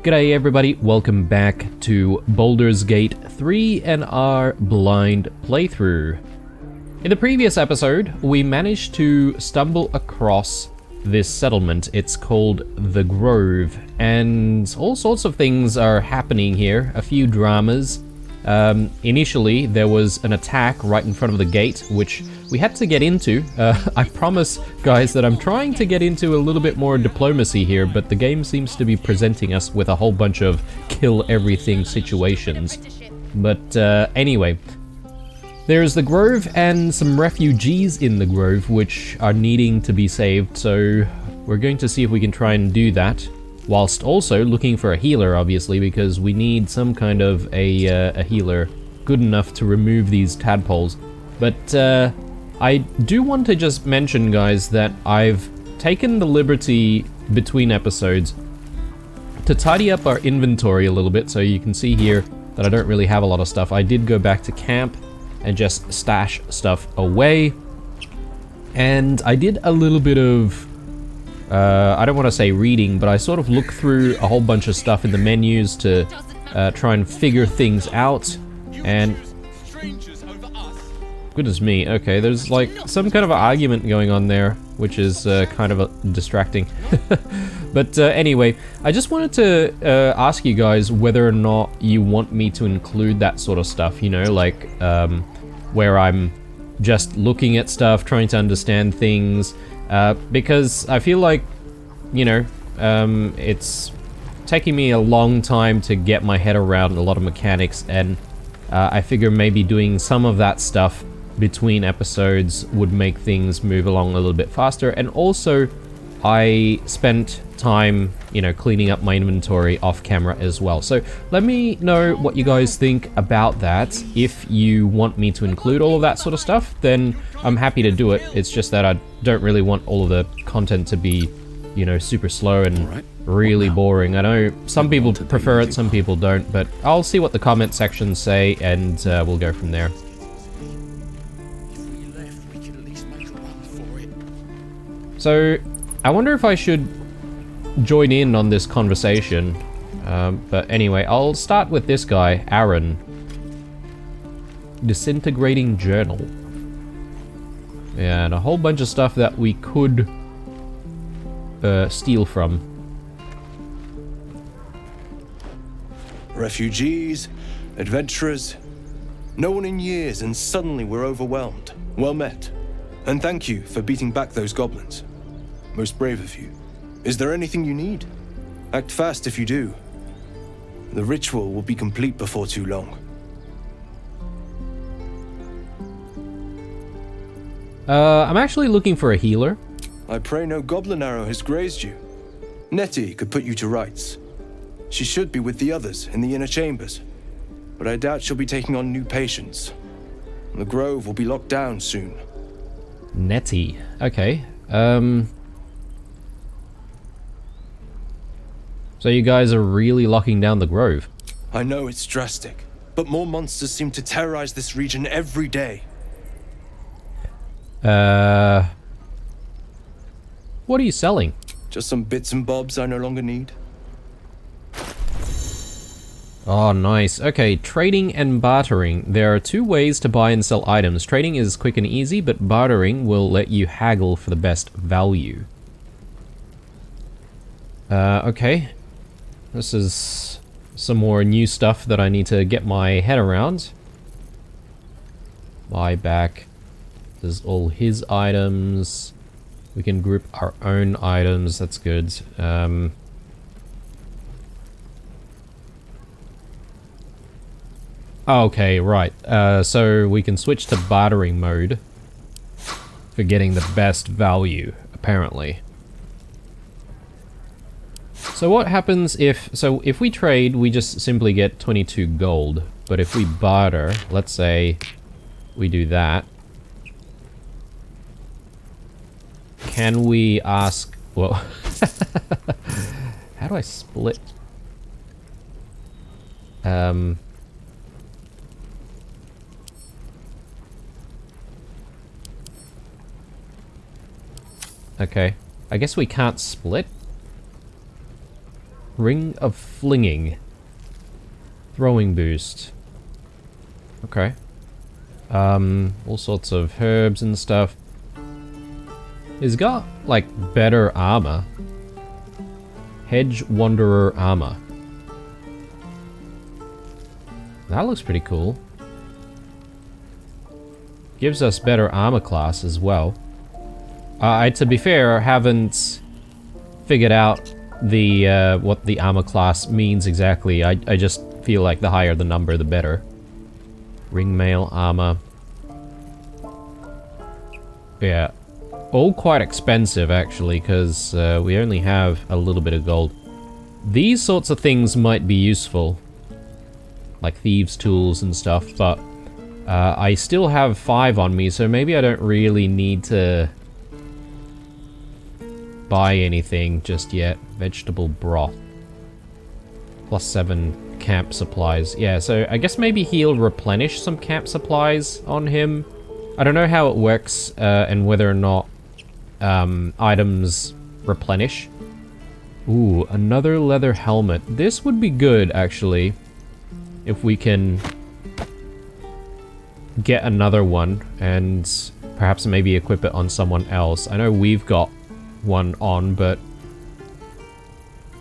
G'day everybody, welcome back to Baldur's Gate 3 and our blind playthrough. In the previous episode, we managed to stumble across this settlement. It's called The Grove, and all sorts of things are happening here, a few dramas. Initially, there was an attack right in front of the gate, which we had to get into. I promise, guys, that I'm trying to get into a little bit more diplomacy here, but the game seems to be presenting us with a whole bunch of kill everything situations. But anyway, there's the Grove and some refugees in the Grove which are needing to be saved, so we're going to see if we can try and do that. Whilst also looking for a healer, obviously, because we need some kind of a healer good enough to remove these tadpoles. But I do want to just mention, guys, that I've taken the liberty between episodes to tidy up our inventory a little bit, so you can see here that I don't really have a lot of stuff. I did go back to camp and just stash stuff away, and I did a little bit of I don't want to say reading, but I sort of looked through a whole bunch of stuff in the menus to try and figure things out, and goodness me, okay, there's like some kind of an argument going on there, which is kind of distracting. But anyway, I just wanted to ask you guys whether or not you want me to include that sort of stuff, you know, like where I'm just looking at stuff, trying to understand things. Because I feel like, you know, it's taking me a long time to get my head around a lot of mechanics, and I figure maybe doing some of that stuff between episodes would make things move along a little bit faster. And also, I spent time, you know, cleaning up my inventory off camera as well. So let me know what you guys think about that. If you want me to include all of that sort of stuff, then I'm happy to do it. It's just that I don't really want all of the content to be, you know, super slow and really boring. I know some people prefer it, some people don't, but I'll see what the comment sections say, and we'll go from there. So I wonder if I should join in on this conversation, but anyway, I'll start with this guy, Aaron. Disintegrating journal. Yeah, and a whole bunch of stuff that we could steal from. Refugees, adventurers, no one in years, and suddenly we're overwhelmed. Well met, and thank you for beating back those goblins. Most brave of you. Is there anything you need? Act fast if you do. The ritual will be complete before too long. I'm actually looking for a healer. I pray no goblin arrow has grazed you. Nettie could put you to rights. She should be with the others in the inner chambers, but I doubt she'll be taking on new patients. The Grove will be locked down soon. Nettie. Okay. So you guys are really locking down the Grove? I know it's drastic, but more monsters seem to terrorize this region every day. What are you selling? Just some bits and bobs I no longer need. Oh, nice. Okay, trading and bartering. There are two ways to buy and sell items. Trading is quick and easy, but bartering will let you haggle for the best value. Okay. This is some more new stuff that I need to get my head around. Buy back. There's all his items. We can group our own items. That's good. Okay, right. So we can switch to bartering mode for getting the best value, apparently. So what happens if we trade, we just simply get 22 gold. But if we barter, let's say we do that, can we ask, well, how do I split? Okay, I guess we can't split. Ring of Flinging. Throwing boost. Okay. All sorts of herbs and stuff. He's got, like, better armor. Hedge Wanderer armor. That looks pretty cool. Gives us better armor class as well. I, to be fair, haven't figured out the what the armor class means exactly. I just feel like the higher the number, the better. Ringmail armor. Yeah. All quite expensive, actually, because we only have a little bit of gold. These sorts of things might be useful. Like thieves' tools and stuff, but I still have 5 on me, so maybe I don't really need to buy anything just yet. Vegetable broth. +7 camp supplies. Yeah, so I guess maybe he'll replenish some camp supplies on him. I don't know how it works and whether or not items replenish. Ooh, another leather helmet. This would be good, actually, if we can get another one and perhaps maybe equip it on someone else. I know we've got one on, but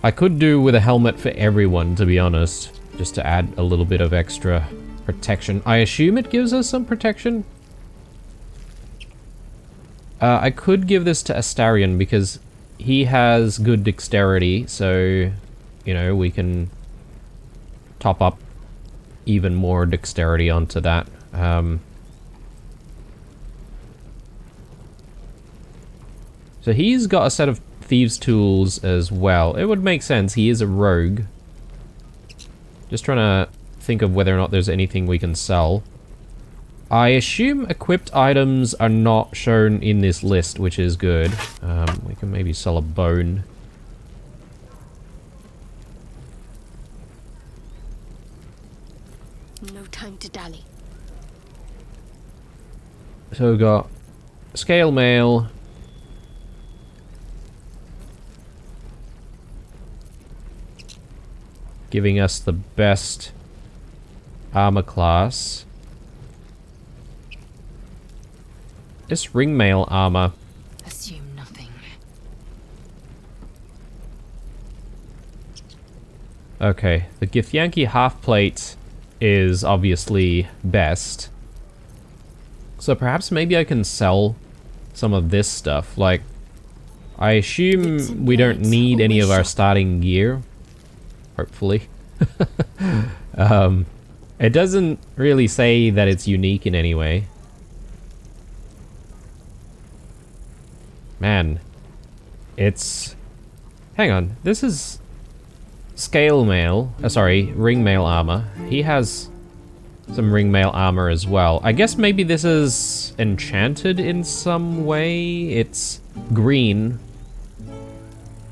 I could do with a helmet for everyone, to be honest, just to add a little bit of extra protection. I assume it gives us some protection. I could give this to Astarion because he has good dexterity, so, you know, we can top up even more dexterity onto that. So he's got a set of thieves' tools as well. It would make sense, he is a rogue. Just trying to think of whether or not there's anything we can sell. I assume equipped items are not shown in this list, which is good. We can maybe sell a bone. No time to dally. So we've got scale mail. Giving us the best armor class. This ringmail armor. Assume nothing. Okay, the Githyanki half plate is obviously best. So perhaps maybe I can sell some of this stuff. Like, I assume we don't need any of our starting gear. Hopefully. It doesn't really say that it's unique in any way. Man, it's... Hang on, this is scale mail. Sorry, ringmail armor. He has some ringmail armor as well. I guess maybe this is enchanted in some way. It's green.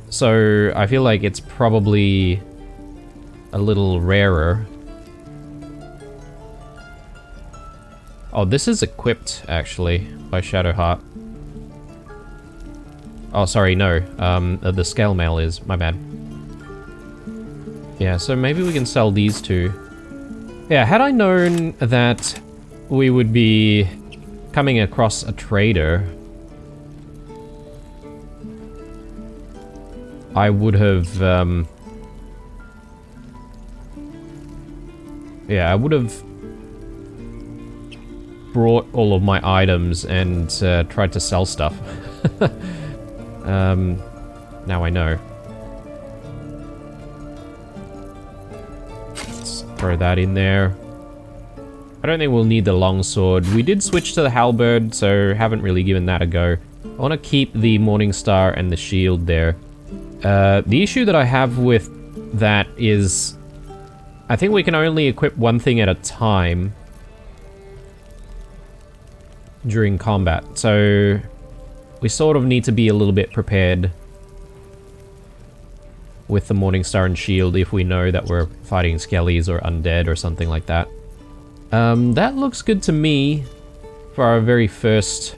So I feel like it's probably a little rarer. Oh, this is equipped, actually, by Shadowheart. Oh, sorry, no. The scale mail is. My bad. Yeah, so maybe we can sell these two. Yeah, had I known that we would be coming across a trader, I would have, yeah, I would have brought all of my items and tried to sell stuff. Now I know. Let's throw that in there. I don't think we'll need the longsword. We did switch to the halberd, so haven't really given that a go. I want to keep the Morningstar and the shield there. The issue that I have with that is I think we can only equip one thing at a time during combat, so we sort of need to be a little bit prepared with the Morningstar and shield if we know that we're fighting skellies or undead or something like that. That looks good to me for our very first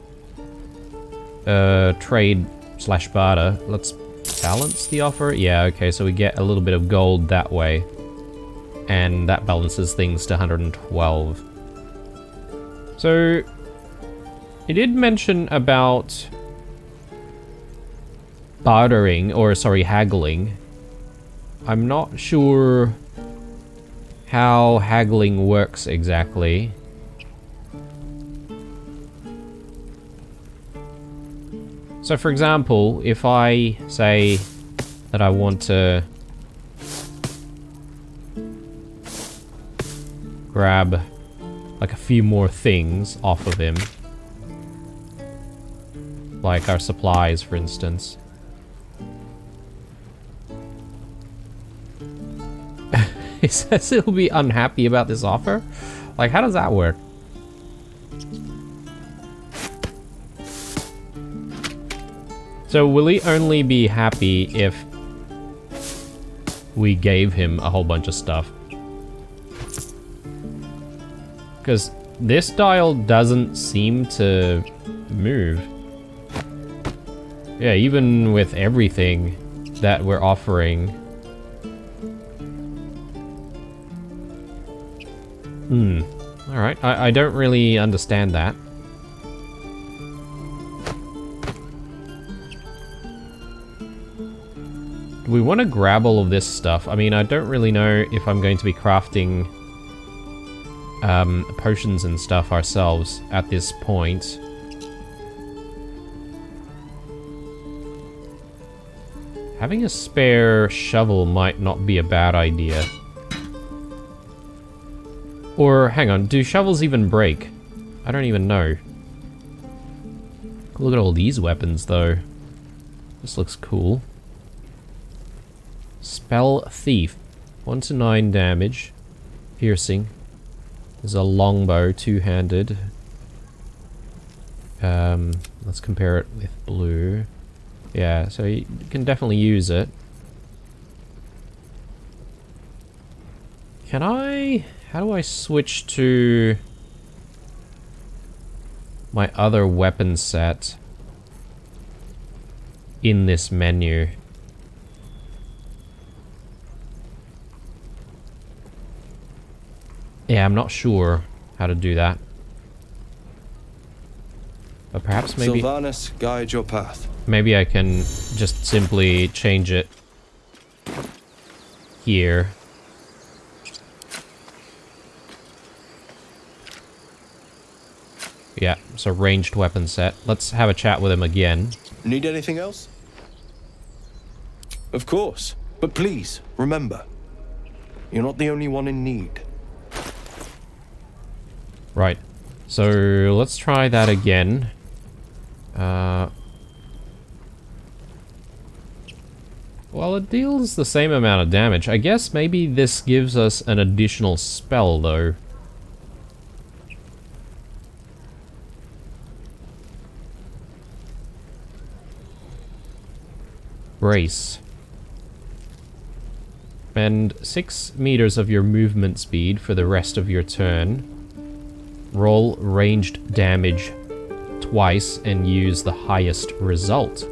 trade slash barter. Let's balance the offer? Yeah, okay, so we get a little bit of gold that way. And that balances things to 112. So, it did mention about bartering, or sorry, haggling. I'm not sure how haggling works exactly. So for example, if I say that I want to grab like a few more things off of him, like our supplies, for instance. He says he'll be unhappy about this offer? Like, how does that work? So will he only be happy if we gave him a whole bunch of stuff? Because this dial doesn't seem to move. Yeah, even with everything that we're offering. Alright, I don't really understand that. Do we want to grab all of this stuff? I mean, I don't really know if I'm going to be crafting potions and stuff ourselves at this point. Having a spare shovel might not be a bad idea. Or, hang on, do shovels even break? I don't even know. Look at all these weapons, though. This looks cool. Spell Thief. 1 to 9 damage. Piercing. There's a longbow, two-handed. Let's compare it with blue. Yeah, so you can definitely use it. Can I... How do I switch to my other weapon set in this menu? Yeah, I'm not sure how to do that. But perhaps maybe... Sylvanas, guide your path. Maybe I can just simply change it here. Yeah, so ranged weapon set. Let's have a chat with him again. Need anything else? Of course, but please, remember, you're not the only one in need. Right, so let's try that again. Well, it deals the same amount of damage. I guess maybe this gives us an additional spell, though. Brace. Spend 6 meters of your movement speed for the rest of your turn. Roll ranged damage twice and use the highest result.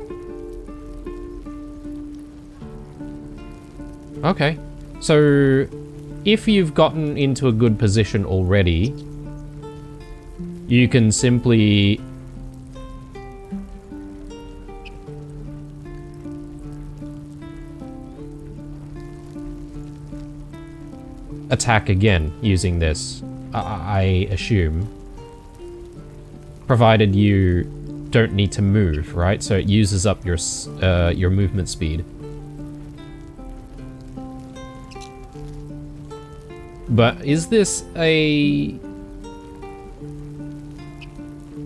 Okay, so if you've gotten into a good position already, you can simply attack again using this, I assume. Provided you don't need to move, right? So it uses up your movement speed. But is this a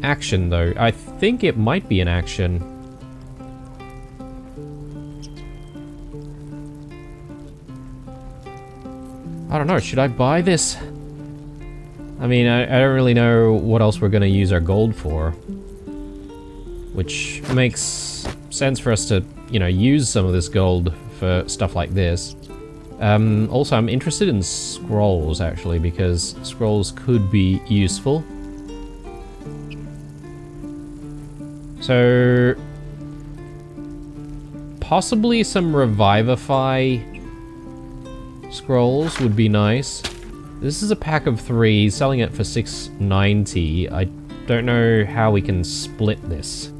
action, though? I think it might be an action. I don't know, should I buy this? I mean, I don't really know what else we're gonna use our gold for. Which makes sense for us to, you know, use some of this gold for stuff like this. Also, I'm interested in scrolls, actually, because scrolls could be useful. So... possibly some Revivify scrolls would be nice. This is a pack of 3, selling it for $6.90. I don't know how we can split this.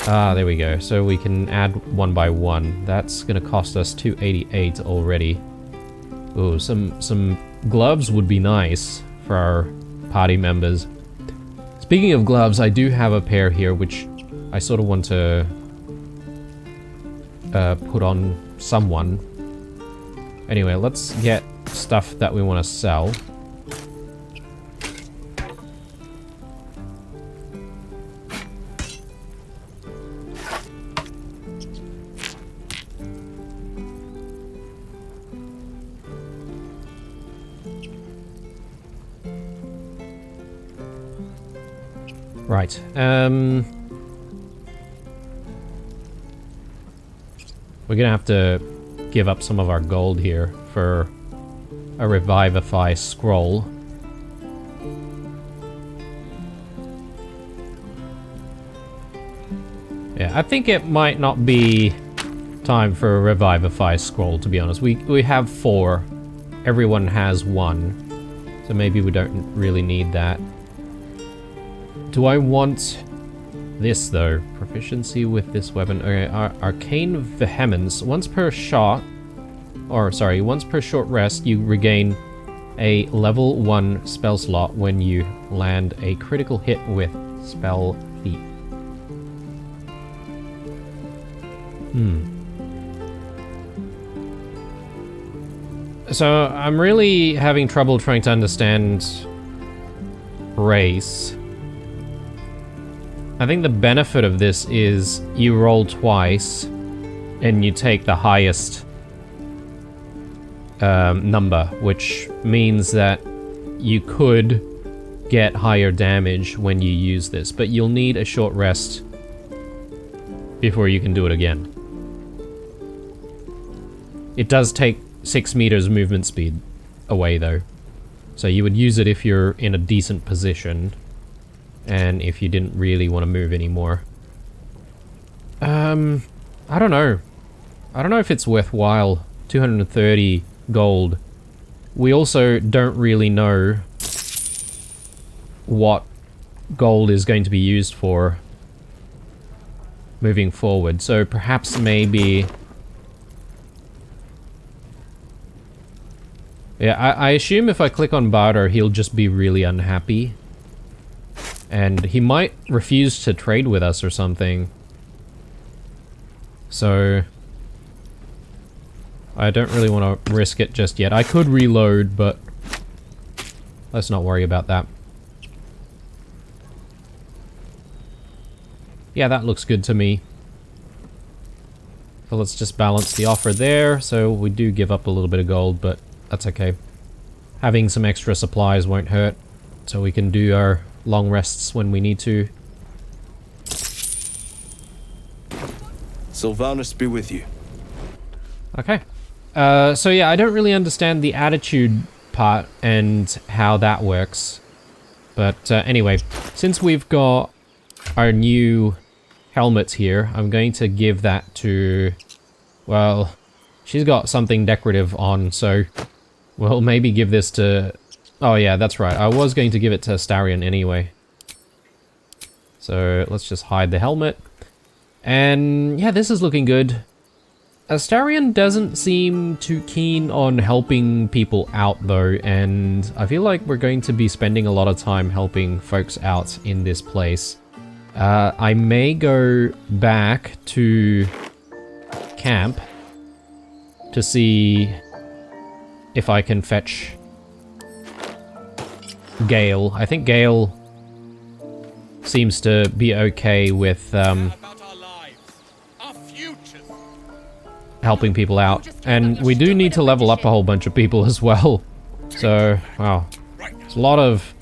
Ah, there we go. So we can add 1 by 1. That's gonna cost us $2.88 already. Ooh, some gloves would be nice for our party members. Speaking of gloves, I do have a pair here, which I sort of want to put on someone. Anyway, let's get stuff that we want to sell. Right, we're gonna have to give up some of our gold here for a Revivify scroll. Yeah, I think it might not be time for a Revivify scroll, to be honest. We have 4. Everyone has 1. So maybe we don't really need that. Do I want this, though? Proficiency with this weapon. Okay, Arcane Vehemence. Once per short rest, you regain a level 1 spell slot when you land a critical hit with Spell Thief. So, I'm really having trouble trying to understand race. I think the benefit of this is you roll twice and you take the highest number, which means that you could get higher damage when you use this, but you'll need a short rest before you can do it again. It does take 6 meters movement speed away though, so you would use it if you're in a decent position. And if you didn't really want to move anymore. I don't know. I don't know if it's worthwhile. 230 gold. We also don't really know what gold is going to be used for moving forward. So perhaps maybe... Yeah, I assume if I click on Baldur, he'll just be really unhappy. And he might refuse to trade with us or something. So... I don't really want to risk it just yet. I could reload, but... let's not worry about that. Yeah, that looks good to me. So let's just balance the offer there. So we do give up a little bit of gold, but that's okay. Having some extra supplies won't hurt. So we can do our long rests when we need to. Sylvanus be with you. Okay. So yeah, I don't really understand the attitude part and how that works. But anyway, since we've got our new helmets here, I'm going to give that to... well, she's got something decorative on, so we'll maybe give this to... oh yeah, that's right. I was going to give it to Astarion anyway. So let's just hide the helmet. And yeah, this is looking good. Astarion doesn't seem too keen on helping people out though, and I feel like we're going to be spending a lot of time helping folks out in this place. I may go back to camp to see if I can fetch Gale. I think Gale seems to be okay with helping people out. And we do need to level up a whole bunch of people as well. So, wow. It's a lot of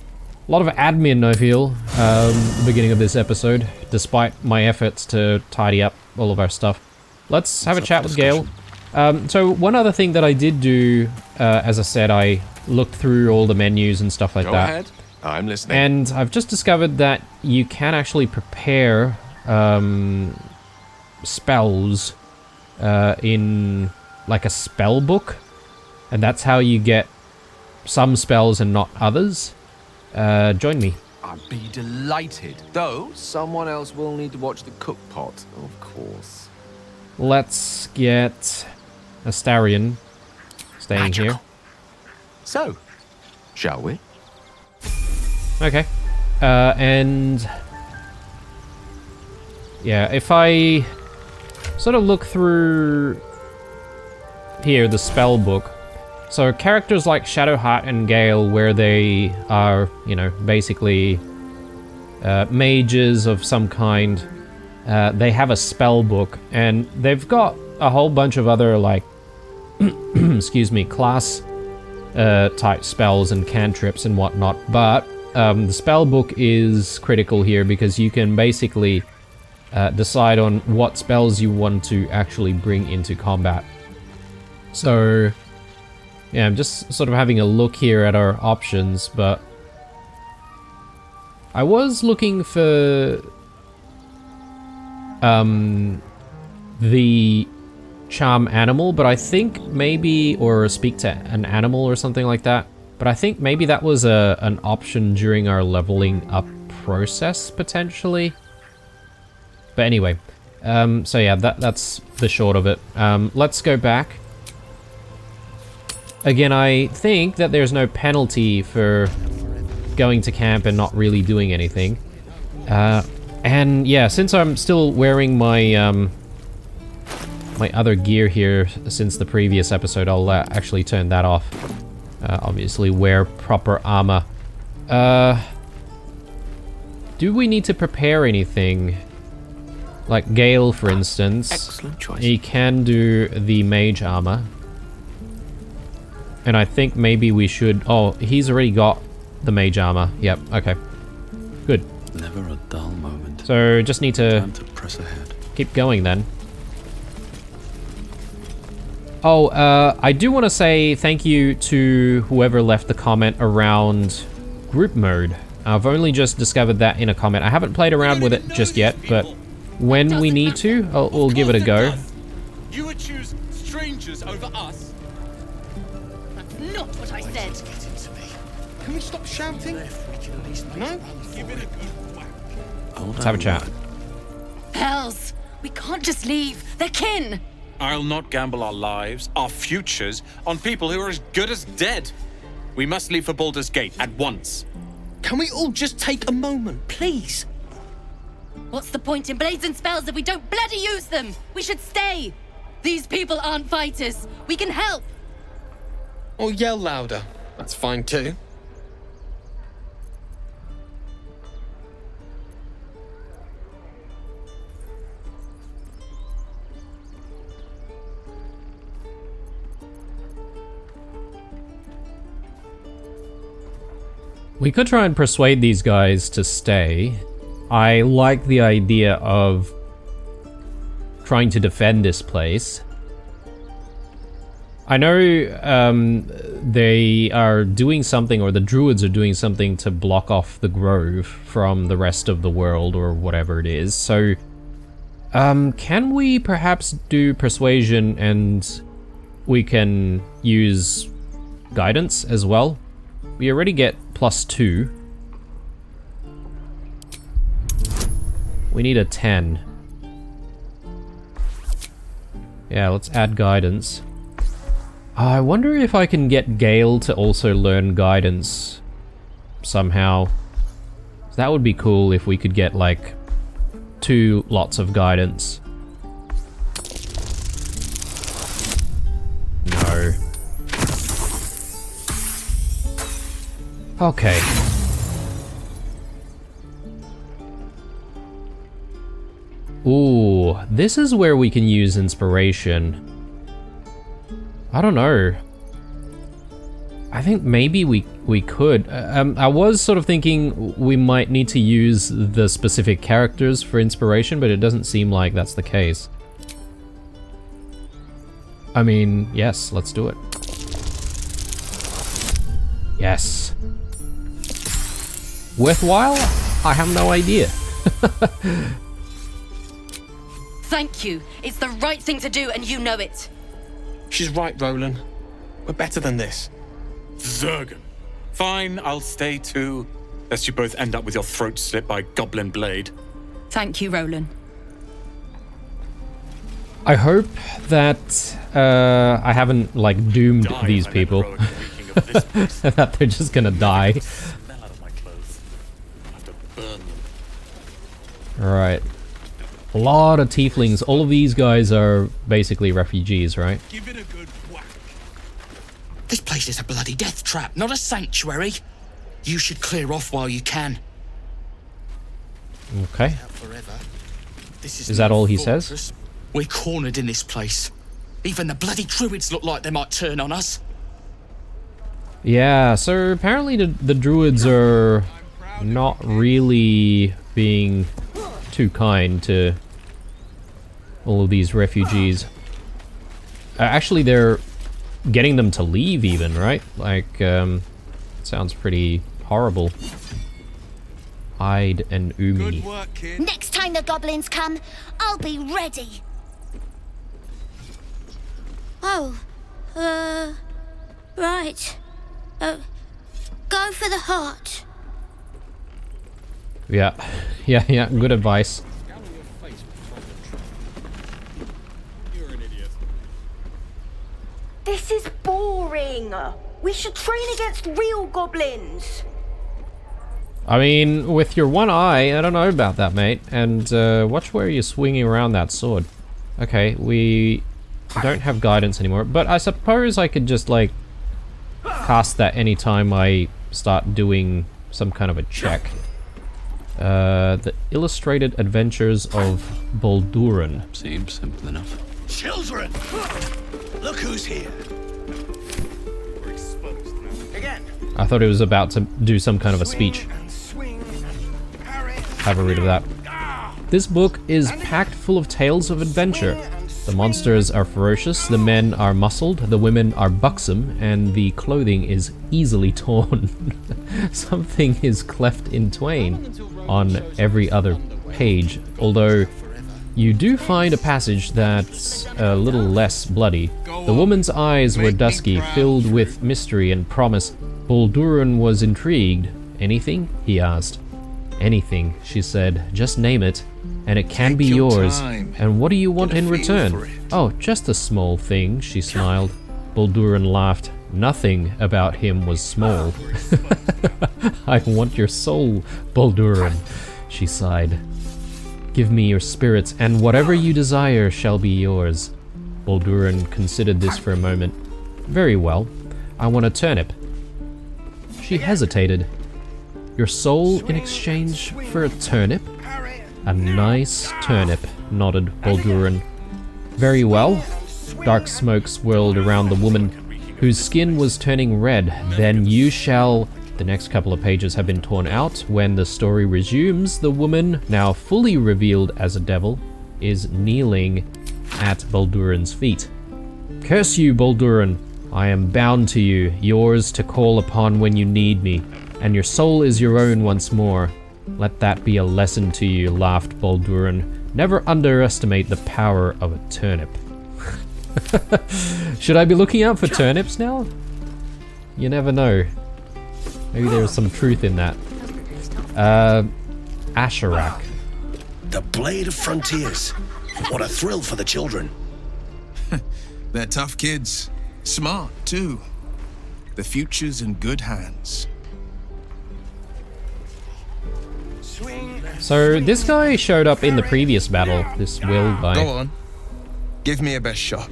admin, I feel, the beginning of this episode, despite my efforts to tidy up all of our stuff. Let's have a chat with Gale. So one other thing that I did do, as I said, I looked through all the menus and stuff like that. I'm listening. And I've just discovered that you can actually prepare spells in like a spell book, and that's how you get some spells and not others. Join me. I'd be delighted. Though, someone else will need to watch the cook pot, of course. Let's get Astarion staying Magical. here. So, shall we? Okay. And yeah, if I sort of look through here, the spell book. So characters like Shadowheart and Gale, where they are, you know, basically mages of some kind, they have a spell book, and they've got a whole bunch of other, like, excuse me, class type spells and cantrips and whatnot, but the spell book is critical here because you can basically decide on what spells you want to actually bring into combat. So yeah, I'm just sort of having a look here at our options, but I was looking for the charm animal, but I think maybe, or speak to an animal or something like that, but I think maybe that was an option during our leveling up process, potentially. But anyway, so yeah, that's the short of it. Let's go back. Again, I think that there's no penalty for going to camp and not really doing anything. And yeah, since I'm still wearing my my other gear here since the previous episode, I'll actually turn that off. Obviously wear proper armor. Do we need to prepare anything? Like Gale, for instance. Excellent choice. He can do the mage armor. And I think maybe we should... Oh, he's already got the mage armor. Yep, okay. Good. Never a dull moment. So, just need to Time to press ahead. keep going then. Oh, I do want to say thank you to whoever left the comment around group mode. I've only just discovered that in a comment. I haven't played around with it just yet, but when we need to, we'll give it a go. You would choose strangers over us? Not what I said. Can we stop shouting? No? Give it a good whack. Let's have a chat. Hells! We can't just leave. They're kin! I'll not gamble our lives, our futures, on people who are as good as dead. We must leave for Baldur's Gate at once. Can we all just take a moment, please? What's the point in blades and spells if we don't bloody use them? We should stay! These people aren't fighters. We can help! Or yell louder. That's fine too. We could try and persuade these guys to stay. I like the idea of trying to defend this place. I know they are doing something, or the druids are doing something to block off the grove from the rest of the world, or whatever it is. So, can we perhaps do persuasion and we can use guidance as well? We already get +2. We need a 10. Yeah, let's add guidance. I wonder if I can get Gale to also learn guidance somehow. That would be cool if we could get like 2 lots of guidance. No. Okay. Ooh, this is where we can use inspiration. I don't know. I think maybe we could. I was sort of thinking we might need to use the specific characters for inspiration, but it doesn't seem like that's the case. I mean, yes, let's do it. Yes. Worthwhile? I have no idea. Thank you. It's the right thing to do, and you know it. She's right, Roland. We're better than this. Zergan. Fine, I'll stay too. Lest you both end up with your throats slit by Goblin Blade. Thank you, Roland. I hope that I haven't like doomed Die these by people. the heroic making of this place. That they're just gonna die. Smell out of my clothes. I have to burn them. Alright. A lot of tieflings. All of these guys are basically refugees, right? Give it a good whack. This place is a bloody death trap, not a sanctuary. You should clear off while you can. Okay. Forever. This Is that no all he fortress. says? We're cornered in this place. Even the bloody druids look like they might turn on us. Yeah, so apparently the druids are not really being too kind to all of these refugees. Actually, they're getting them to leave even, right? Like, sounds pretty horrible. Ide and Umi. Next time the goblins come, I'll be ready. Oh, right. Go for the heart. Yeah, yeah, good advice. This is boring. We should train against real goblins. I mean, with your one eye, I don't know about that, mate. And watch where you're swinging around that sword. Okay, we don't have guidance anymore, but I suppose I could just, like, cast that anytime I start doing some kind of a check. The Illustrated Adventures of Baldurin. Seems simple enough. Children! Look who's here. We're exposed now. Again. I thought it was about to do some kind of a speech. Have a read of that. This book is packed full of tales of adventure. The monsters are ferocious, the men are muscled, the women are buxom, and the clothing is easily torn. Something is cleft in twain on every other page, although you do find a passage that's a little less bloody. The woman's eyes were dusky, filled with mystery and promise. Baldurin was intrigued. Anything? He asked. Anything, she said. Just name it, and it can be yours. And what do you want in return? Oh, just a small thing, she smiled. Baldurin laughed. Nothing about him was small. I want your soul, Baldurin, she sighed. Give me your spirits, and whatever you desire shall be yours. Baldurin considered this for a moment. Very well. I want a turnip. She hesitated. Your soul in exchange for a turnip? A nice turnip, nodded Baldurin. Very well. Dark smoke swirled around the woman, whose skin was turning red. Then you shall... The next couple of pages have been torn out. When the story resumes, the woman, now fully revealed as a devil, is kneeling at Baldurin's feet. Curse you, Baldurin! I am bound to you, yours to call upon when you need me, and your soul is your own once more. Let that be a lesson to you, laughed Baldurin. Never underestimate the power of a turnip. Should I be looking out for turnips now? You never know. Maybe there's some truth in that. Asherak. The Blade of Frontiers. What a thrill for the children. They're tough kids. Smart, too. The future's in good hands. So this guy showed up in the previous battle, this Will guy. Go on. Give me a best shot.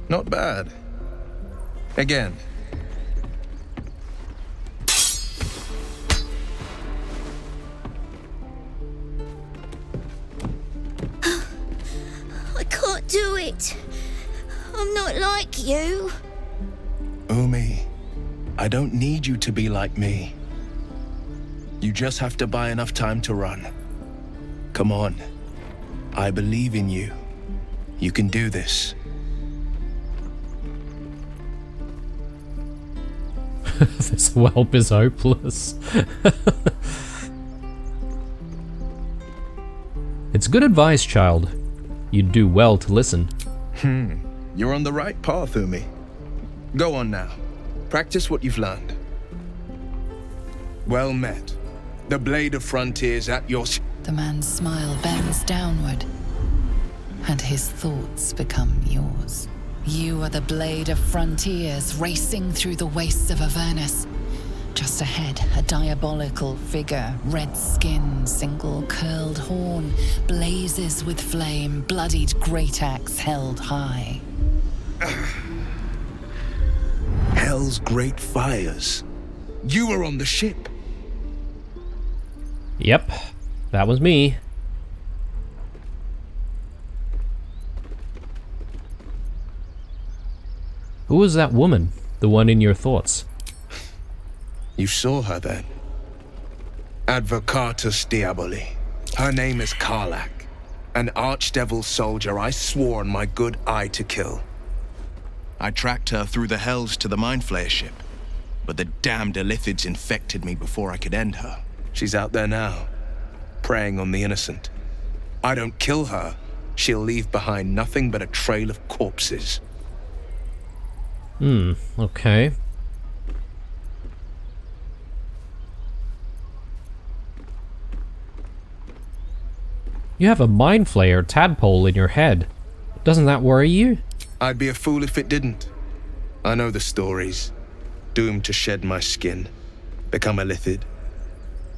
Not bad. Again. I can't do it. I'm not like you. Umi, I don't need you to be like me. You just have to buy enough time to run. Come on. I believe in you. You can do this. This whelp is hopeless. It's good advice, child. You'd do well to listen. You're on the right path, Umi. Go on now. Practice what you've learned. Well met. The blade of frontiers at your... The man's smile bends downward, and his thoughts become yours. You are the blade of frontiers racing through the wastes of Avernus. Just ahead, a diabolical figure, red skin, single curled horn, blazes with flame, bloodied great axe held high. Hell's great fires. You were on the ship. Yep, that was me. Who was that woman? The one in your thoughts? You saw her then. Advocatus Diaboli. Her name is Karlak, an archdevil soldier I swore on my good eye to kill. I tracked her through the hells to the Mind Flayer ship, but the damned Illithids infected me before I could end her. She's out there now, preying on the innocent. I don't kill her, she'll leave behind nothing but a trail of corpses. Okay. You have a Mind Flayer tadpole in your head. Doesn't that worry you? I'd be a fool if it didn't. I know the stories. Doomed to shed my skin, become a Lithid,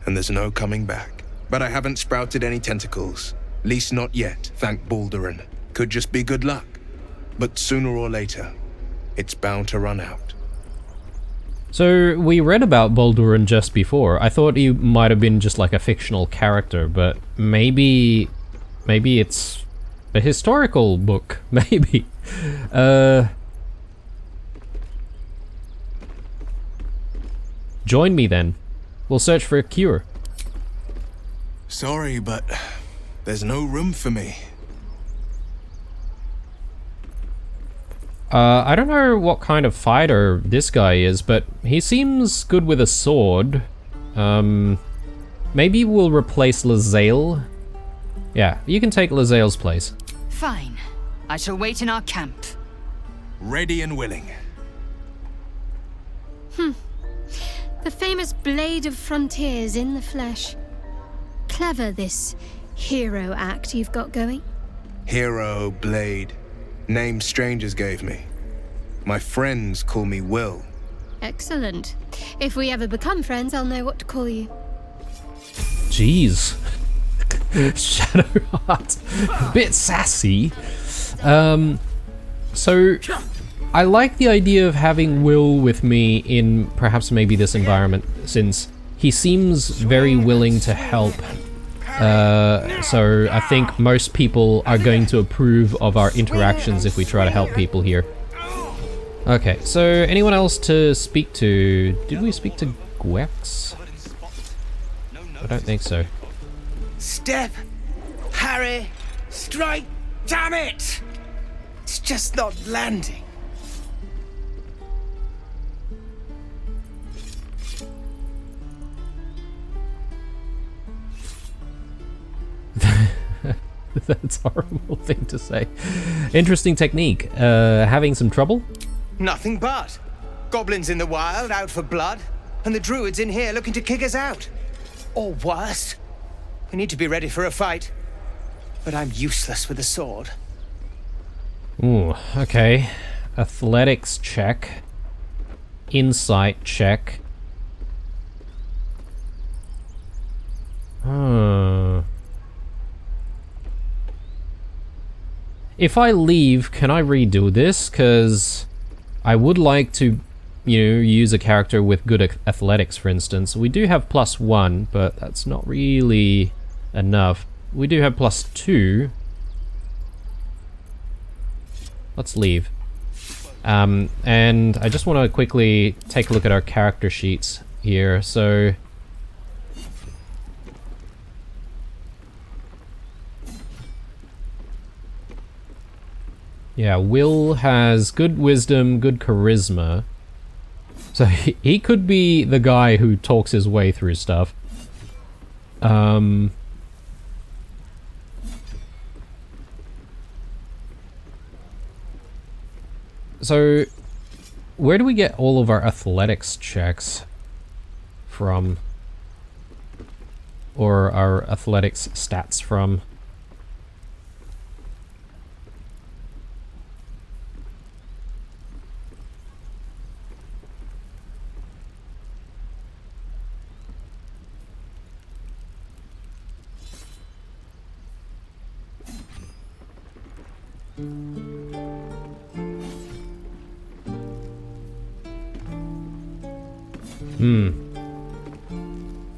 and there's no coming back. But I haven't sprouted any tentacles. Least not yet, thank Baldurin. Could just be good luck. But sooner or later, it's bound to run out. So, we read about Baldurin just before. I thought he might have been just like a fictional character, but maybe it's a historical book. Maybe. Join me then. We'll search for a cure. Sorry, but there's no room for me. I don't know what kind of fighter this guy is, but he seems good with a sword. Maybe we'll replace Lae'zel. Yeah, you can take Lae'zel's place. Fine. I shall wait in our camp. Ready and willing. The famous Blade of Frontiers in the flesh. Clever, this hero act you've got going. Hero, Blade. Name strangers gave me. My friends call me Will. Excellent. If we ever become friends, I'll know what to call you. Jeez. Shadowheart. Bit sassy. So, I like the idea of having Will with me in perhaps maybe this environment, since he seems very willing to help. So I think most people are going to approve of our interactions if we try to help people here. Okay, so anyone else to speak to? Did we speak to Gwex? I don't think so. Step, Harry, strike, damn it! It's just not landing. That's a horrible thing to say. Interesting technique. Having some trouble? Nothing but. Goblins in the wild, out for blood, and the druids in here looking to kick us out. Or worse. We need to be ready for a fight. But I'm useless with a sword. Ooh, okay. Athletics check. Insight check. If I leave, can I redo this? Because I would like to, use a character with good athletics, for instance. We do have +1, but that's not really enough. We do have +2. Let's leave. And I just want to quickly take a look at our character sheets here. So, yeah, Will has good wisdom, good charisma. So he could be the guy who talks his way through stuff. So, where do we get all of our athletics checks from? Or our athletics stats from?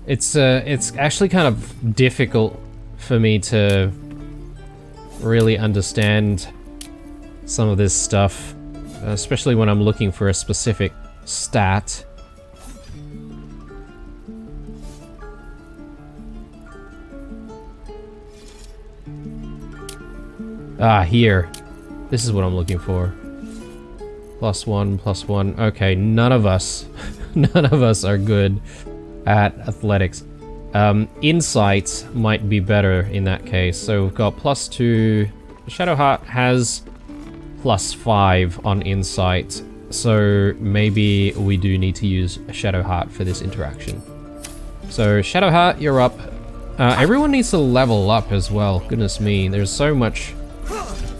It's actually kind of difficult for me to really understand some of this stuff, especially when I'm looking for a specific stat. Ah, here. This is what I'm looking for. +1, +1. Okay, none of us are good at athletics. Insight might be better in that case. So we've got +2. Shadowheart has +5 on insight. So maybe we do need to use Shadowheart for this interaction. So Shadowheart, you're up. Everyone needs to level up as well. Goodness me, there's so much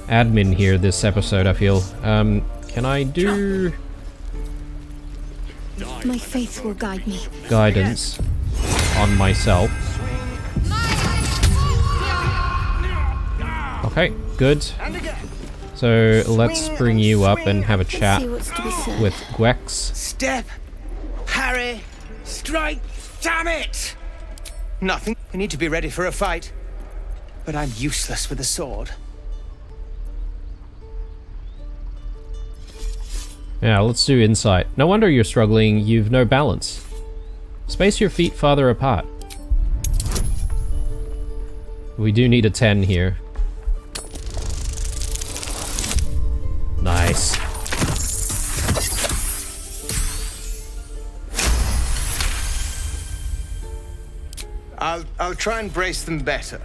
admin here this episode, I feel. Can I do... My faith will guide me. Guidance on myself. Okay, good. So let's bring you up and have a chat with Gwex. Step, parry, strike, damn it! Nothing. I need to be ready for a fight. But I'm useless with a sword. Yeah, let's do insight. No wonder you're struggling, you've no balance. Space your feet farther apart. We do need a 10 here. Nice. I'll try and brace them better.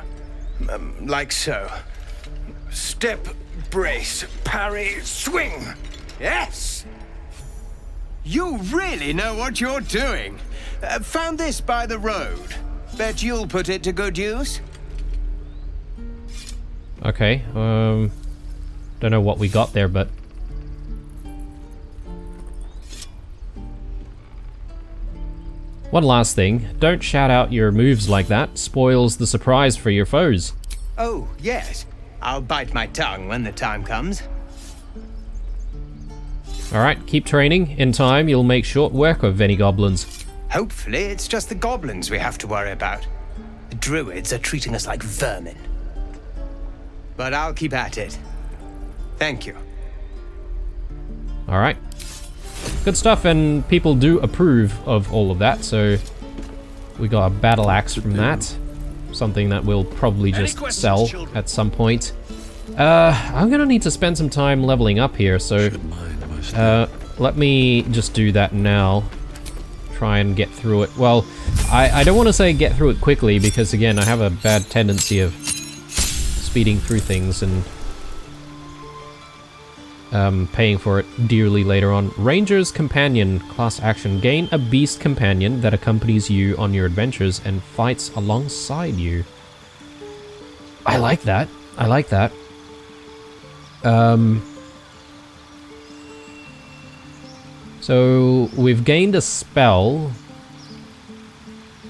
Like so. Step, brace, parry, swing. Yes! You really know what you're doing. Found this by the road. Bet you'll put it to good use. Okay, don't know what we got there, but... One last thing, don't shout out your moves like that. Spoils the surprise for your foes. Oh, yes. I'll bite my tongue when the time comes. Alright, keep training. In time, you'll make short work of any goblins. Hopefully, it's just the goblins we have to worry about. The druids are treating us like vermin. But I'll keep at it. Thank you. Alright. Good stuff, and people do approve of all of that, so we got a battle axe from that. Something that we'll probably just sell at some point. I'm gonna need to spend some time leveling up here, so let me just do that now. Try and get through it. Well, I don't want to say get through it quickly, because again, I have a bad tendency of speeding through things and paying for it dearly later on. Ranger's Companion, class action. Gain a beast companion that accompanies you on your adventures and fights alongside you. I like that. I like that. So we've gained a spell.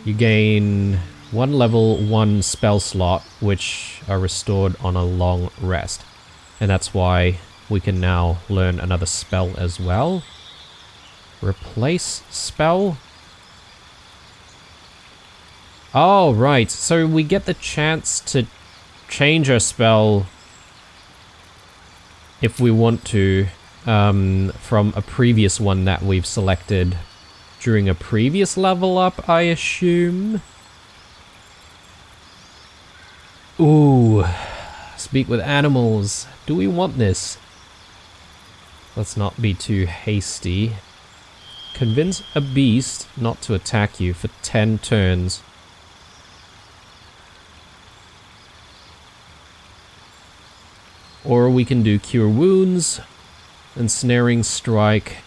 You gain 1 level, 1 spell slot, which are restored on a long rest. And that's why we can now learn another spell as well. Replace spell. Oh, right. So we get the chance to change our spell if we want to, from a previous one that we've selected during a previous level up, I assume. Ooh, speak with animals. Do we want this? Let's not be too hasty. Convince a beast not to attack you for 10 turns. Or we can do Cure Wounds, Ensnaring Strike.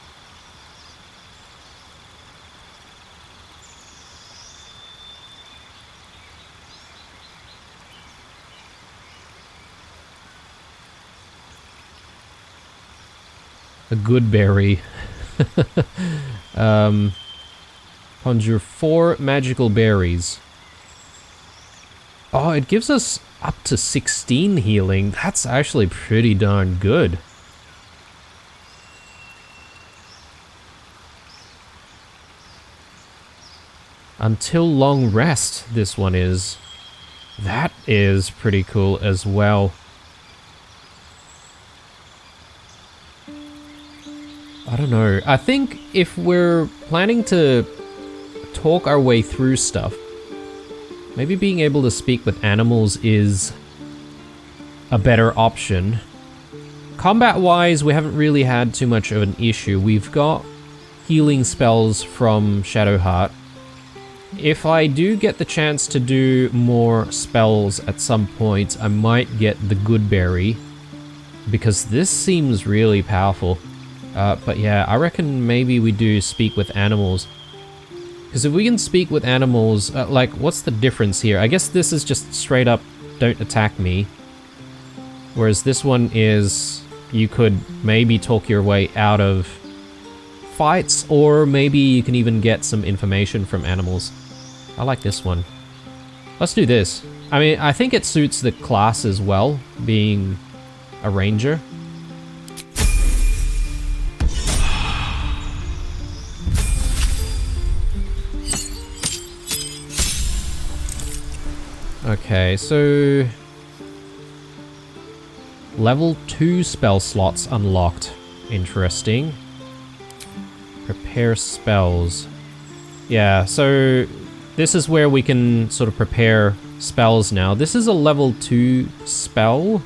A good berry. Conjure 4 magical berries. Oh, it gives us up to 16 healing. That's actually pretty darn good. Until long rest, this one is. That is pretty cool as well. I don't know. I think if we're planning to talk our way through stuff, maybe being able to speak with animals is a better option. Combat-wise, we haven't really had too much of an issue. We've got healing spells from Shadowheart. If I do get the chance to do more spells at some point, I might get the Good Berry, because this seems really powerful. But yeah, I reckon maybe we do speak with animals. Because if we can speak with animals, like, what's the difference here? I guess this is just straight up, don't attack me. Whereas this one is, you could maybe talk your way out of fights, or maybe you can even get some information from animals. I like this one. Let's do this. I mean, I think it suits the class as well, being a ranger. Okay, so level 2 spell slots unlocked. Interesting. Prepare spells. Yeah, so this is where we can sort of prepare spells now. This is a level 2 spell,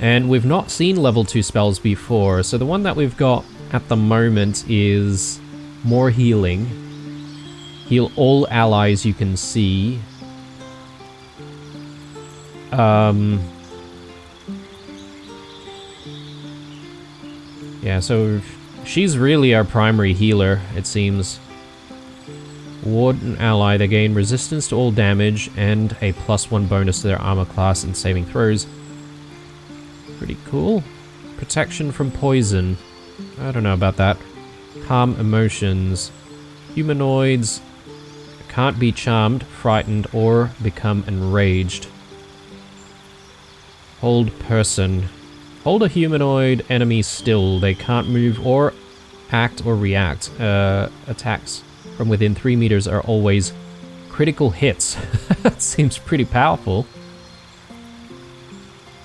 and we've not seen level 2 spells before. So the one that we've got at the moment is more healing. Heal all allies you can see. Yeah, so she's really our primary healer, it seems. Ward an ally, they gain resistance to all damage and a +1 bonus to their armor class and saving throws. Pretty cool. Protection from poison. I don't know about that. Calm emotions. Humanoids can't be charmed, frightened, or become enraged. Hold person. Hold a humanoid enemy still. They can't move or act or react. Attacks from within 3 meters are always critical hits. That seems pretty powerful.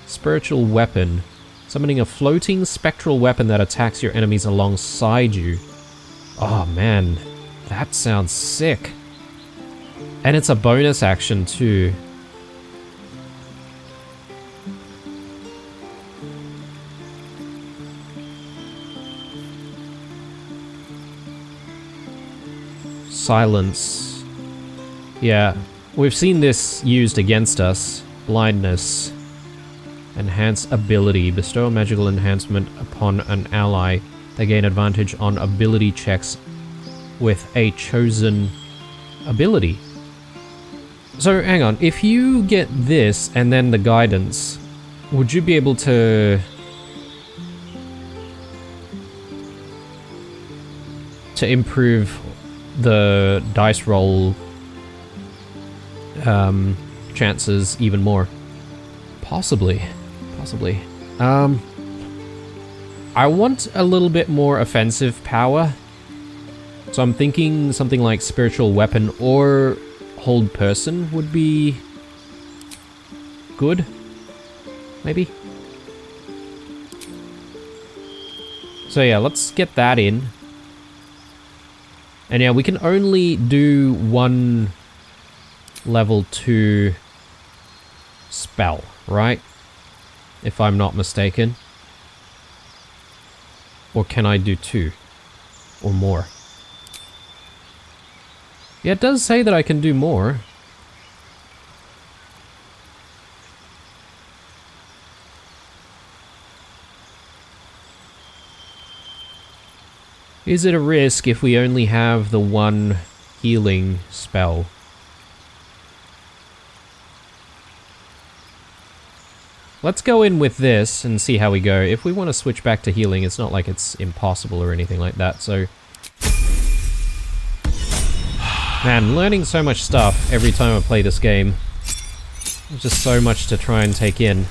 Spiritual weapon. Summoning a floating spectral weapon that attacks your enemies alongside you. Oh man, that sounds sick. And it's a bonus action too. Silence. Yeah, we've seen this used against us. Blindness. Enhance ability. Bestow a magical enhancement upon an ally. They gain advantage on ability checks with a chosen ability. So, hang on. If you get this and then the guidance, would you be able to improve the dice roll chances even more? Possibly. I want a little bit more offensive power, so I'm thinking something like spiritual weapon or hold person would be good, maybe. So yeah, let's get that in. And yeah, we can only do one level 2 spell, right? If I'm not mistaken. Or can I do 2? Or more? Yeah, it does say that I can do more. Is it a risk if we only have the one healing spell? Let's go in with this and see how we go. If we want to switch back to healing, it's not like it's impossible or anything like that, so... Man, learning so much stuff every time I play this game. There's just so much to try and take in.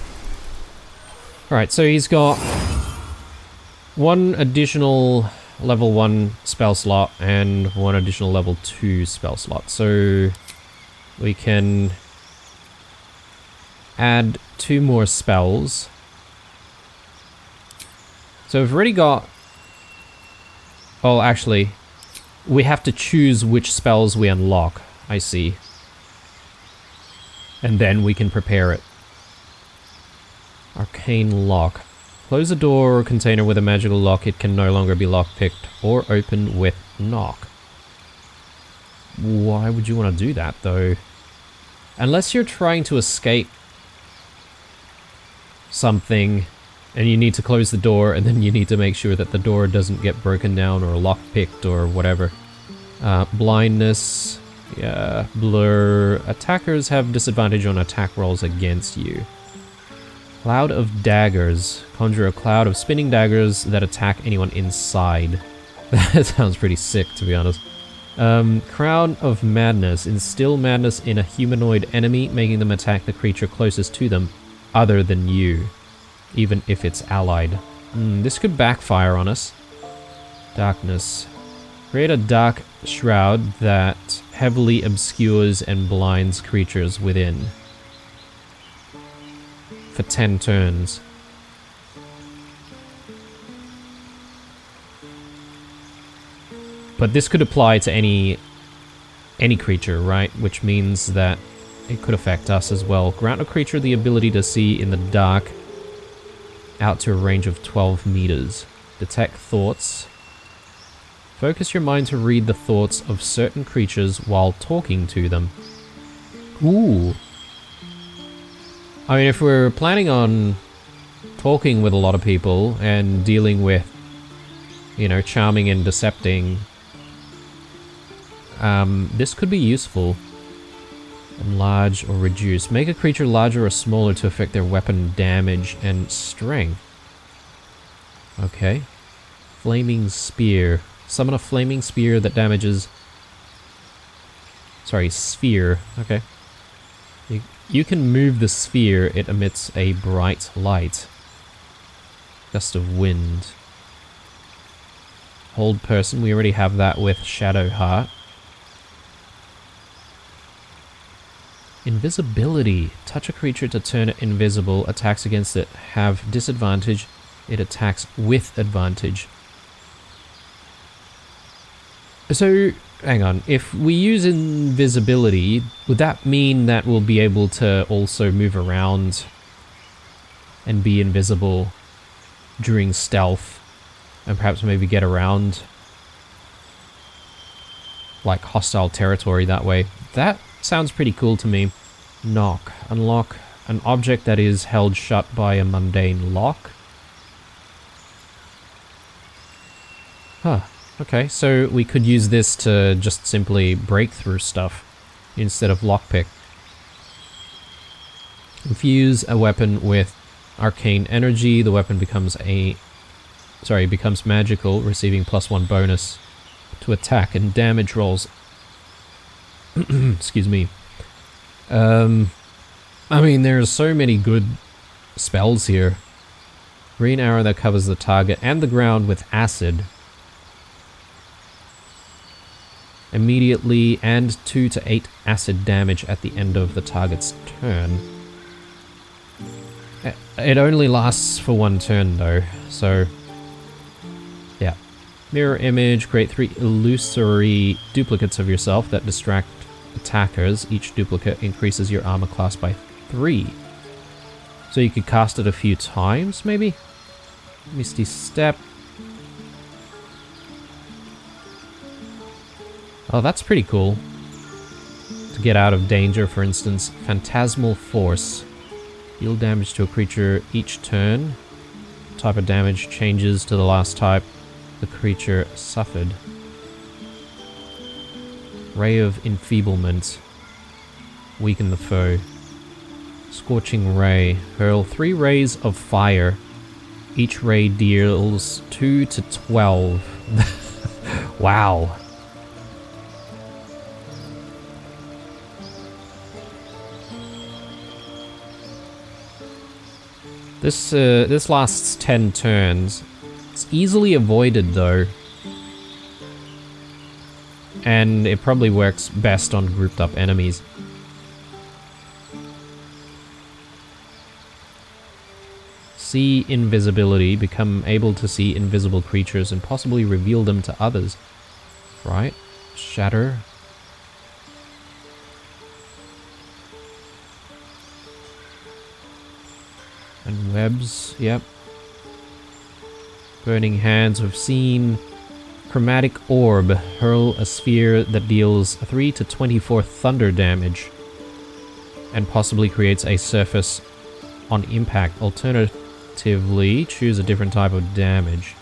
Alright, so he's got one additional level 1 spell slot and one additional level 2 spell slot. So we can add 2 more spells. So we've already got... Oh, actually, we have to choose which spells we unlock. I see. And then we can prepare it. Arcane lock. Close a door or container with a magical lock. It can no longer be lockpicked or opened with knock. Why would you want to do that, though? Unless you're trying to escape something and you need to close the door, and then you need to make sure that the door doesn't get broken down or lockpicked or whatever. Blindness. Yeah, blur. Attackers have disadvantage on attack rolls against you. Cloud of daggers. Conjure a cloud of spinning daggers that attack anyone inside. That sounds pretty sick, to be honest. Crown of madness. Instill madness in a humanoid enemy, making them attack the creature closest to them, other than you, even if it's allied. This could backfire on us. Darkness. Create a dark shroud that heavily obscures and blinds creatures within. For 10 turns. But this could apply to any creature, right? Which means that it could affect us as well. Grant a creature the ability to see in the dark out to a range of 12 meters. Detect thoughts. Focus your mind to read the thoughts of certain creatures while talking to them. Ooh. I mean, if we're planning on talking with a lot of people and dealing with, you know, charming and decepting, this could be useful. Enlarge or reduce. Make a creature larger or smaller to affect their weapon damage and strength. Okay. Flaming spear. Summon a flaming spear that damages... Sorry, sphere. Okay. You can move the sphere. It emits a bright light. Gust of wind. Hold person. We already have that with Shadow Heart. Invisibility. Touch a creature to turn it invisible. Attacks against it have disadvantage. It attacks with advantage. So, hang on. If we use invisibility, would that mean that we'll be able to also move around and be invisible during stealth and perhaps maybe get around like hostile territory that way? That sounds pretty cool to me. Knock. Unlock an object that is held shut by a mundane lock. Huh. Okay, so we could use this to just simply break through stuff instead of lockpick. Infuse a weapon with arcane energy. The weapon becomes becomes magical, receiving +1 bonus to attack and damage rolls. Excuse me. I mean, there's so many good spells here. Green arrow that covers the target and the ground with acid. Immediately, and 2 to 8 acid damage at the end of the target's turn. It only lasts for 1 turn though, so yeah. Mirror image, create 3 illusory duplicates of yourself that distract attackers. Each duplicate increases your armor class by 3. So you could cast it a few times, maybe? Misty Step. Oh, that's pretty cool. to get out of danger, for instance. Phantasmal Force. Deal damage to a creature each turn. Type of damage changes to the last type the creature suffered. Ray of Enfeeblement. Weaken the foe. Scorching Ray. Hurl 3 rays of fire. Each ray deals 2 to 12. Wow. This lasts 10 turns. It's easily avoided though. And it probably works best on grouped up enemies. See invisibility, become able to see invisible creatures and possibly reveal them to others. Right? Shatter. And webs, yep. Burning Hands, we've seen. Chromatic Orb, hurl a sphere that deals 3 to 24 thunder damage. And possibly creates a surface on impact. Alternatively, choose a different type of damage.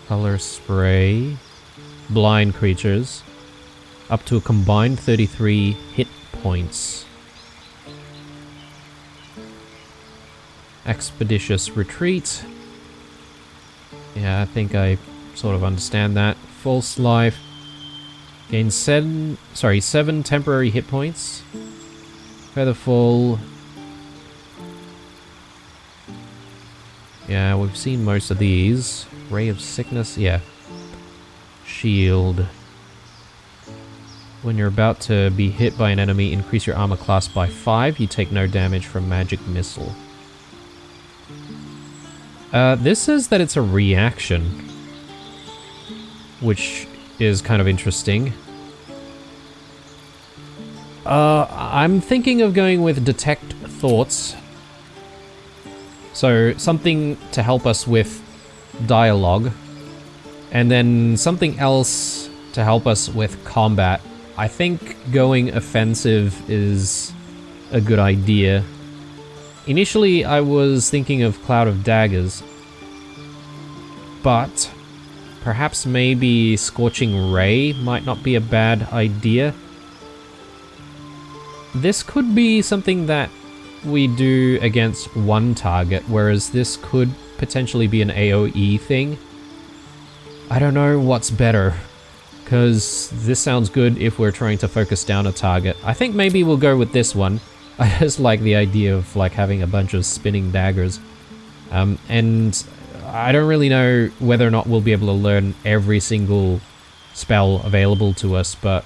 Color Spray. Blind creatures. Up to a combined 33 hit points. Expeditious Retreat. Yeah, I think I sort of understand that. False Life. Gain 7 temporary hit points. Featherfall. Yeah, we've seen most of these. Ray of Sickness, yeah. Shield. When you're about to be hit by an enemy, increase your armor class by 5. You take no damage from Magic Missile. This says that it's a reaction, which is kind of interesting. I'm thinking of going with Detect Thoughts. So something to help us with dialogue, and then something else to help us with combat. I think going offensive is a good idea. Initially, I was thinking of Cloud of Daggers, but perhaps maybe Scorching Ray might not be a bad idea. This could be something that we do against one target, whereas this could potentially be an AoE thing. I don't know what's better, because this sounds good if we're trying to focus down a target. I think maybe we'll go with this one. I just like the idea of like having a bunch of spinning daggers. And I don't really know whether or not we'll be able to learn every single spell available to us, but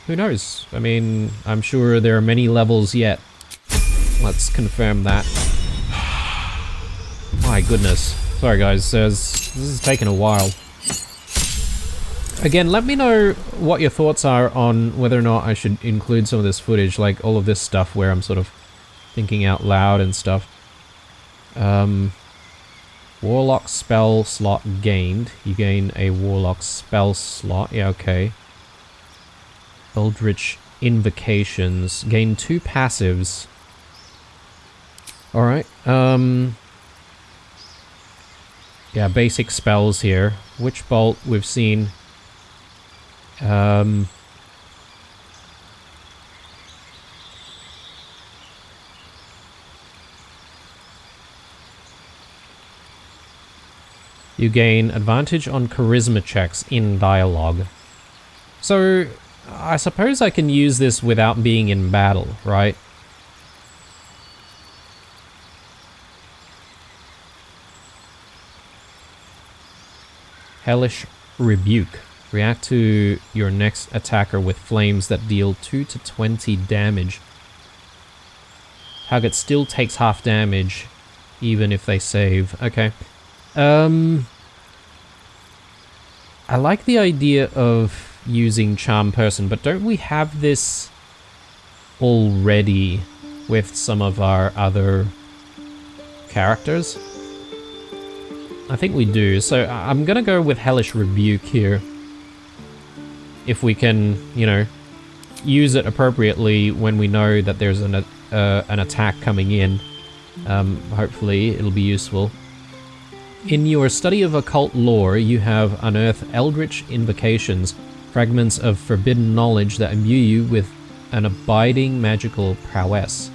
who knows? I mean, I'm sure there are many levels yet. Let's confirm that. My goodness. Sorry guys, this is taking a while. Again, let me know what your thoughts are on whether or not I should include some of this footage, like all of this stuff where I'm sort of thinking out loud and stuff. Warlock spell slot gained. You gain a Warlock spell slot. Yeah, okay. Eldritch Invocations. Gain 2 passives. Alright, yeah, basic spells here. Witch Bolt, we've seen. You gain advantage on charisma checks in dialogue. So, I suppose I can use this without being in battle, right? Hellish Rebuke. React to your next attacker with flames that deal 2 to 20 damage. Target still takes half damage, even if they save. Okay. I like the idea of using Charm Person, but don't we have this already with some of our other characters? I think we do, so I'm gonna go with Hellish Rebuke here. if we can, you know, use it appropriately when we know that there's an attack coming in. Hopefully it'll be useful. In your study of occult lore, you have unearthed eldritch invocations, fragments of forbidden knowledge that imbue you with an abiding magical prowess.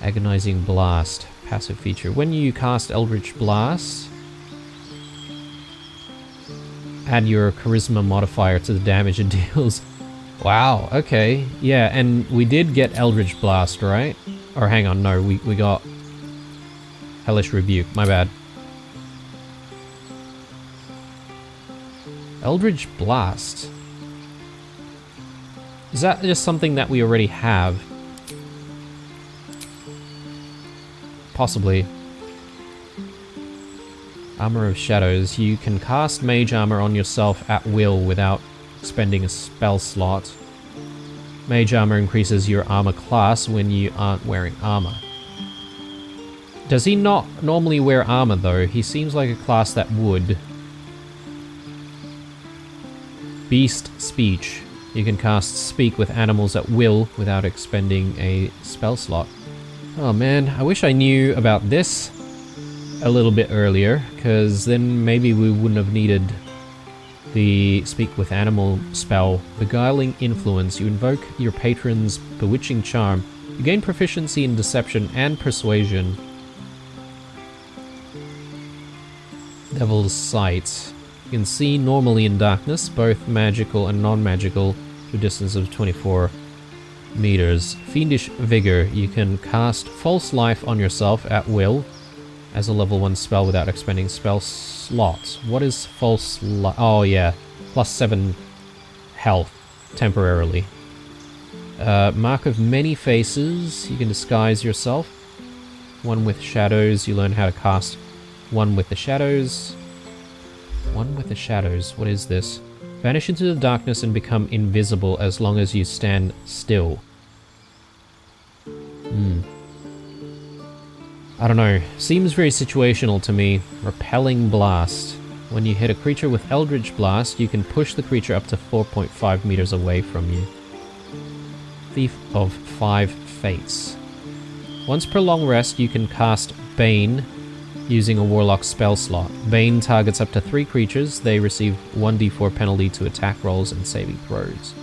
Agonizing Blast, passive feature. When you cast Eldritch Blast, add your charisma modifier to the damage it deals. Wow, okay. Yeah, and we did get Eldritch Blast, right? Or hang on, no, we got Hellish Rebuke, my bad. Eldritch Blast. Is that just something that we already have? Possibly. Armor of Shadows. You can cast Mage Armor on yourself at will without expending a spell slot. Mage Armor increases your armor class when you aren't wearing armor. Does he not normally wear armor though? He seems like a class that would. Beast Speech. You can cast Speak with animals at will without expending a spell slot. Oh man, I wish I knew about this a little bit earlier, because then maybe we wouldn't have needed the Speak with Animal spell. Beguiling Influence. You invoke your patron's bewitching charm. You gain proficiency in Deception and Persuasion. Devil's Sight. You can see normally in darkness, both magical and non-magical, to a distance of 24 meters. Fiendish Vigor. You can cast False Life on yourself at will as a level 1 spell without expending spell slots. What is False Life? Oh yeah, +7 health temporarily. Mark of Many Faces. You can disguise yourself. One with Shadows. You learn how to cast One with the Shadows. One with the Shadows. What is this? Vanish into the darkness and become invisible as long as you stand still. I don't know. Seems very situational to me. Repelling Blast. When you hit a creature with Eldritch Blast, you can push the creature up to 4.5 meters away from you. Thief of 5 Fates. Once per long rest, you can cast Bane using a Warlock spell slot. Bane targets up to 3 creatures. They receive 1d4 penalty to attack rolls and saving throws.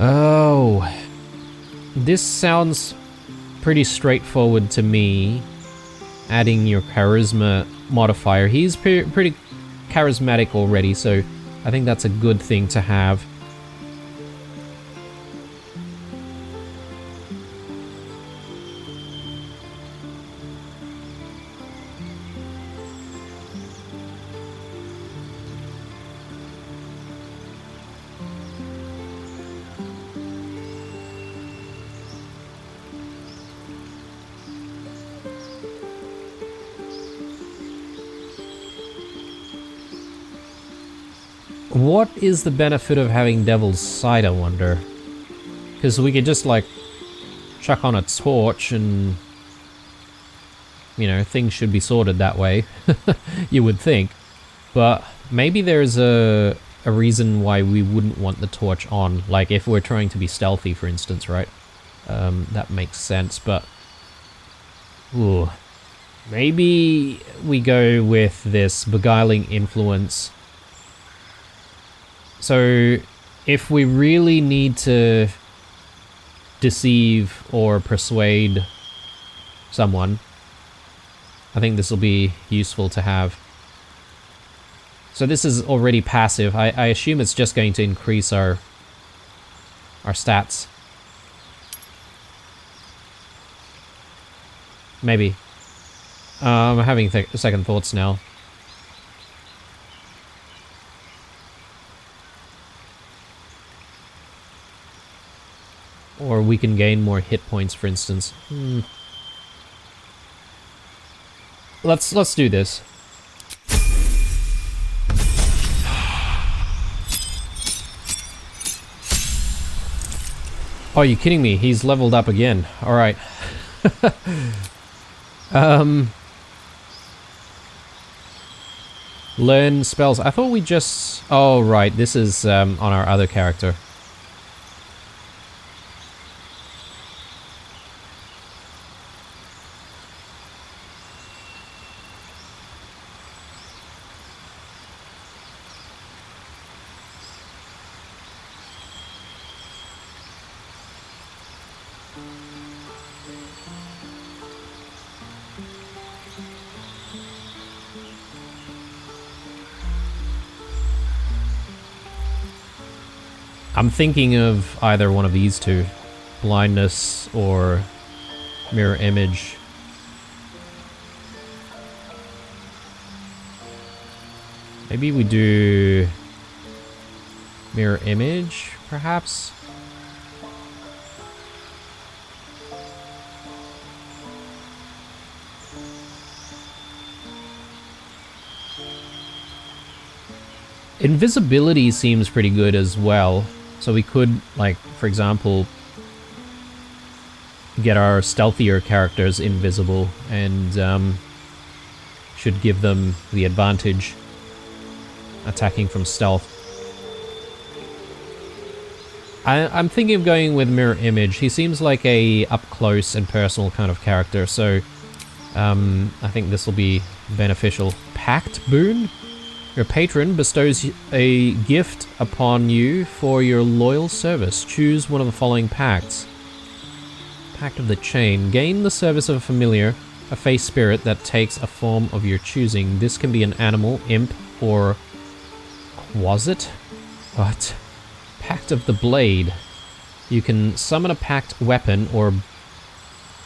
Oh. This sounds pretty straightforward to me. Adding your charisma modifier. He's pretty charismatic already, so I think that's a good thing to have. What is the benefit of having Devil's Sight, I wonder? Because we could just, like, chuck on a torch and, you know, things should be sorted that way. You would think. But maybe there's a reason why we wouldn't want the torch on. Like, if we're trying to be stealthy, for instance, right? That makes sense, but... Ooh. Maybe we go with this Beguiling Influence. So, if we really need to deceive or persuade someone, I think this will be useful to have. So this is already passive. I assume it's just going to increase our stats. Maybe. I'm having second thoughts now. Or we can gain more hit points, for instance. Let's do this. Oh, you kidding me? He's leveled up again. All right. Learn spells. I thought we just... Oh, right. This is on our other character. I'm thinking of either one of these two. Blindness or mirror image. Maybe we do mirror image, perhaps? Invisibility seems pretty good as well. So we could, like, for example, get our stealthier characters invisible and should give them the advantage attacking from stealth. I'm thinking of going with mirror image. He seems like a up close and personal kind of character, so I think this will be beneficial. Pact boon? Your patron bestows a gift upon you for your loyal service. Choose one of the following pacts. Pact of the Chain. Gain the service of a familiar, a face spirit that takes a form of your choosing. This can be an animal, imp, or quasit. What? Pact of the Blade. You can summon a pact weapon or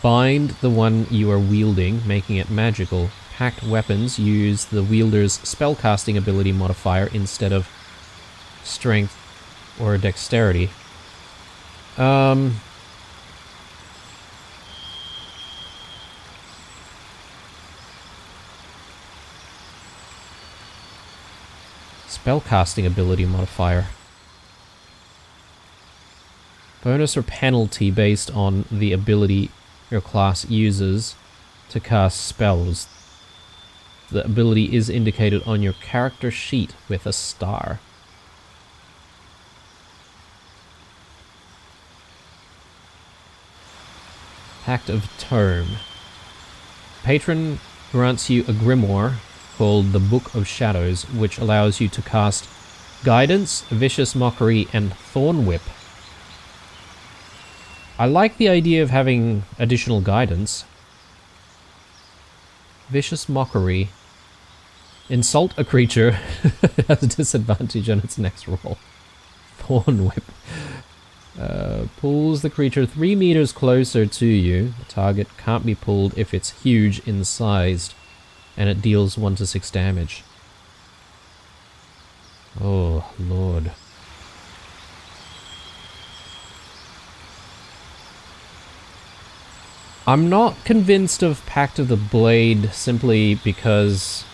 bind the one you are wielding, making it magical. Pact weapons use the wielder's spellcasting ability modifier instead of strength or dexterity. Spellcasting ability modifier. Bonus or penalty based on the ability your class uses to cast spells. The ability is indicated on your character sheet with a star. Pact of Tome. Patron grants you a grimoire called the Book of Shadows, which allows you to cast Guidance, Vicious Mockery, and Thorn Whip. I like the idea of having additional guidance. Vicious Mockery. Insult a creature has a disadvantage on its next roll. Thorn Whip. Pulls the creature 3 meters closer to you. The target can't be pulled if it's huge in size, and it deals 1 to 6 damage. Oh, Lord. I'm not convinced of Pact of the Blade simply because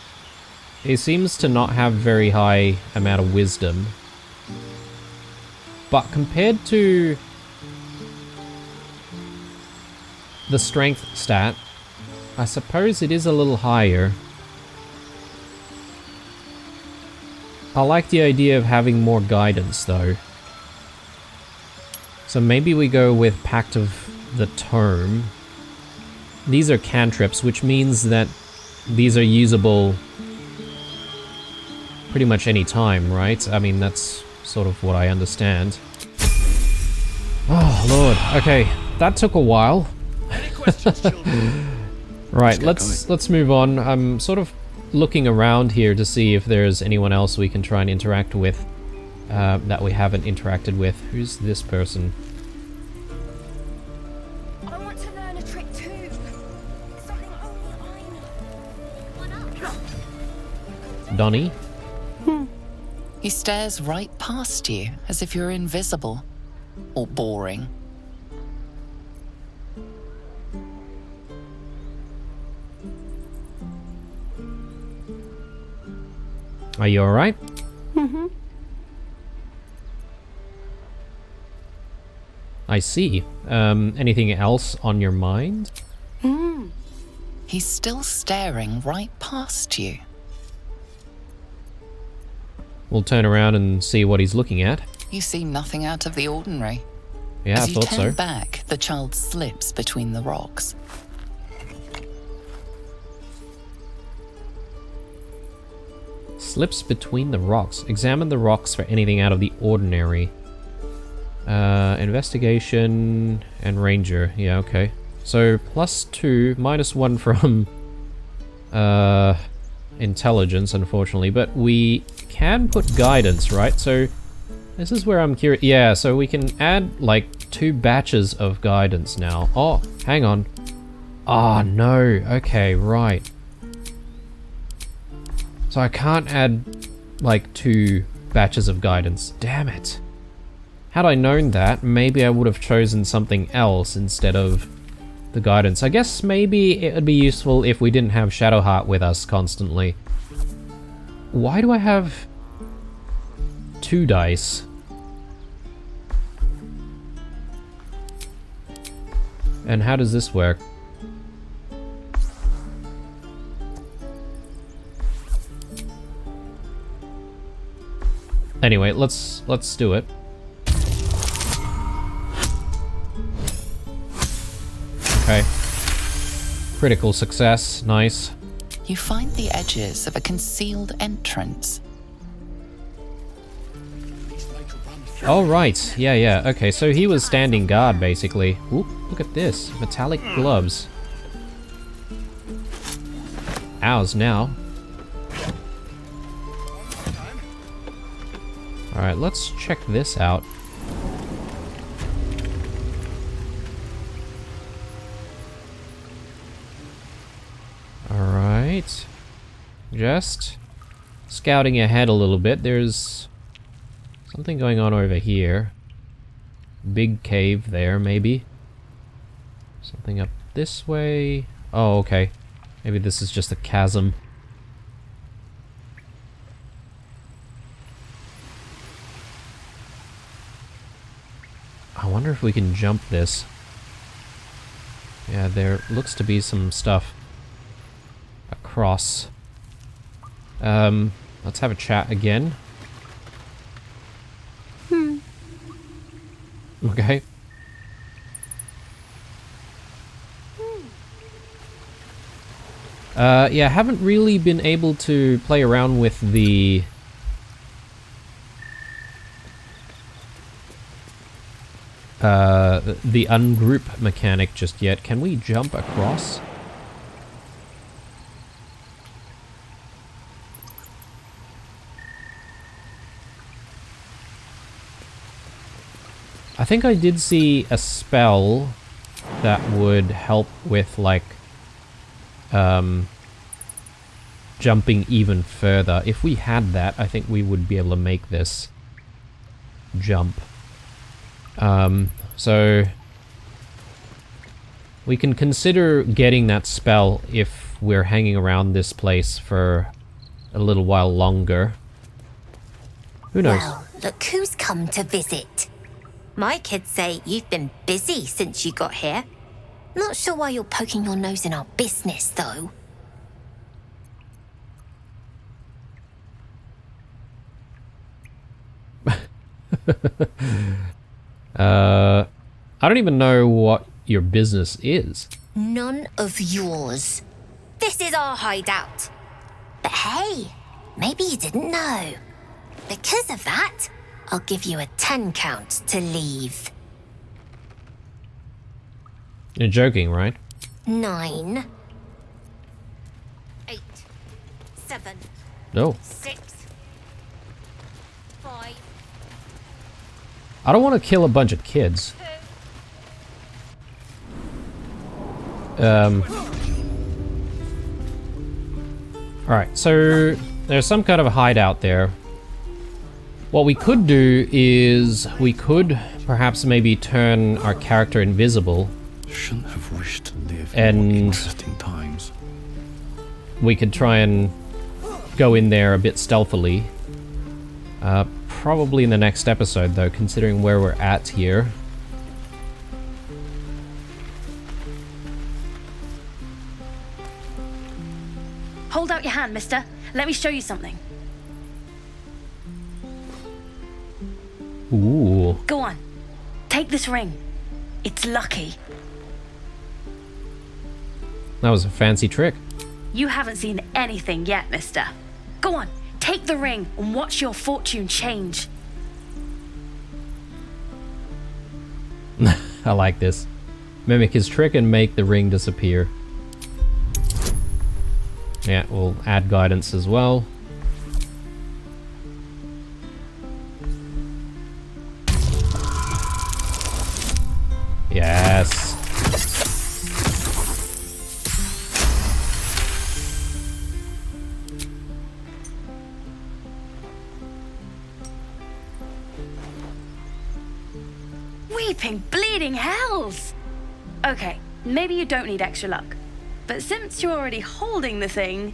he seems to not have very high amount of wisdom. But compared to the strength stat, I suppose it is a little higher. I like the idea of having more guidance though. So maybe we go with Pact of the Tome. These are cantrips, which means that these are usable pretty much any time, right? I mean, that's sort of what I understand. Oh, Lord. Okay, that took a while. Any questions, children? Right, let's move on. I'm sort of looking around here to see if there's anyone else we can try and interact with that we haven't interacted with. Who's this person? I want to learn a trick too. Something only I know. Donnie? He stares right past you, as if you're invisible. Or boring. Are you alright? Mm-hmm. I see. Anything else on your mind? He's still staring right past you. We'll turn around and see what he's looking at. You see nothing out of the ordinary. Yeah, I As you thought turn so. back, the child slips between the rocks. Slips between the rocks. Examine the rocks for anything out of the ordinary. Investigation and ranger. Yeah, okay. So +2, -1 from intelligence, unfortunately, but we can put guidance, right? So this is where I'm curious. Yeah, so we can add like 2 batches of guidance now. Oh, hang on. Ah, no. Okay, right. So I can't add like 2 batches of guidance. Damn it. Had I known that, maybe I would have chosen something else instead of the guidance. I guess maybe it would be useful if we didn't have Shadowheart with us constantly. Why do I have 2 dice? And how does this work? Anyway, let's do it. Okay. Critical success, nice. You find the edges of a concealed entrance. Oh, right. Yeah. Okay, so he was standing guard, basically. Ooh, look at this. Metallic gloves. Ours now. Alright, let's check this out. Alright. Just scouting ahead a little bit. There's something going on over here. Big cave there, maybe. Something up this way. Oh, okay. Maybe this is just a chasm. I wonder if we can jump this. Yeah, there looks to be some stuff across. Let's have a chat again. Okay. Yeah, haven't really been able to play around with the ungroup mechanic just yet. Can we jump across? I think I did see a spell that would help with like jumping even further. If we had that, I think we would be able to make this jump. So we can consider getting that spell if we're hanging around this place for a little while longer. Who knows? Well, look who's come to visit. My kids say you've been busy since you got here. Not sure why you're poking your nose in our business, though. I don't even know what your business is. None of yours. This is our hideout. But hey, maybe you didn't know. Because of that, I'll give you a 10 count to leave. You're joking, right? 9, 8, 7, No. 6, 5. I don't want to kill a bunch of kids. Alright, so there's some kind of a hideout there. What we could do is we could perhaps maybe turn our character invisible. Shouldn't have wished to live in more interesting times. We could try and go in there a bit stealthily. Probably in the next episode though, considering where we're at here. Hold out your hand, mister. Let me show you something. Ooh. Go on. Take this ring. It's lucky. That was a fancy trick. You haven't seen anything yet, mister. Go on. Take the ring and watch your fortune change. I like this. Mimic his trick and make the ring disappear. Yeah, we'll add guidance as well. Yes. Weeping, bleeding hells! Okay, maybe you don't need extra luck. But since you're already holding the thing,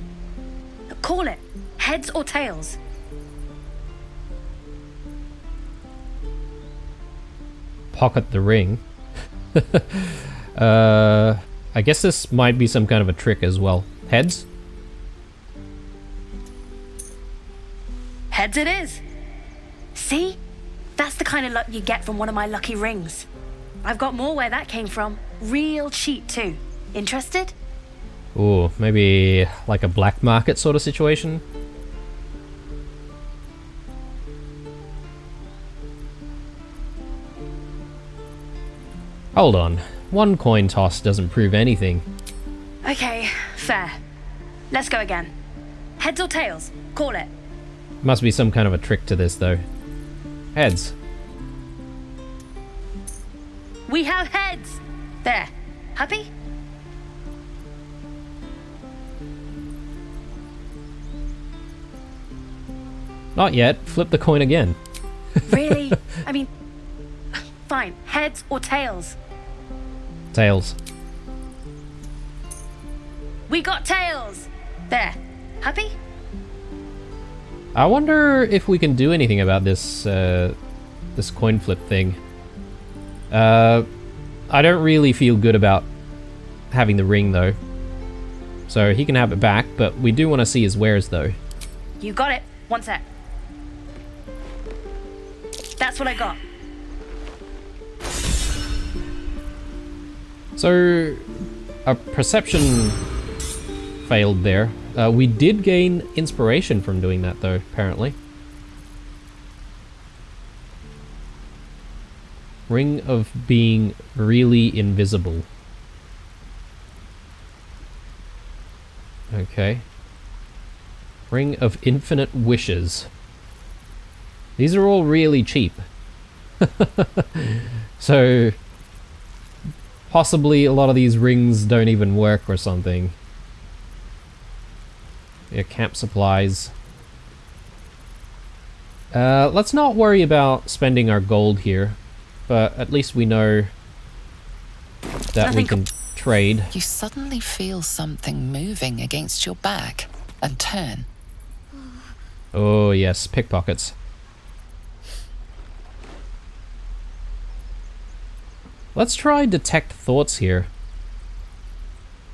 call it. Heads or tails? Pocket the ring. I guess this might be some kind of a trick as well. Heads? Heads it is. See? That's the kind of luck you get from one of my lucky rings. I've got more where that came from. Real cheap too. Interested? Ooh, maybe like a black market sort of situation? Hold on. One coin toss doesn't prove anything. Okay, fair. Let's go again. Heads or tails? Call it. Must be some kind of a trick to this though. Heads. We have heads! There. Happy? Not yet. Flip the coin again. Really? I mean, fine. Heads or tails? Tails. We got tails! There. Happy? I wonder if we can do anything about this, this coin flip thing. I don't really feel good about having the ring though. So he can have it back, but we do want to see his wares though. You got it. One sec. That's what I got. So, our perception failed there. We did gain inspiration from doing that though, apparently. Ring of being really invisible. Okay. Ring of infinite wishes. These are all really cheap. So, possibly a lot of these rings don't even work or something. Yeah, camp supplies. Let's not worry about spending our gold here, but at least we know that we can trade. You suddenly feel something moving against your back and turn. Oh yes, pickpockets. Let's try detect thoughts here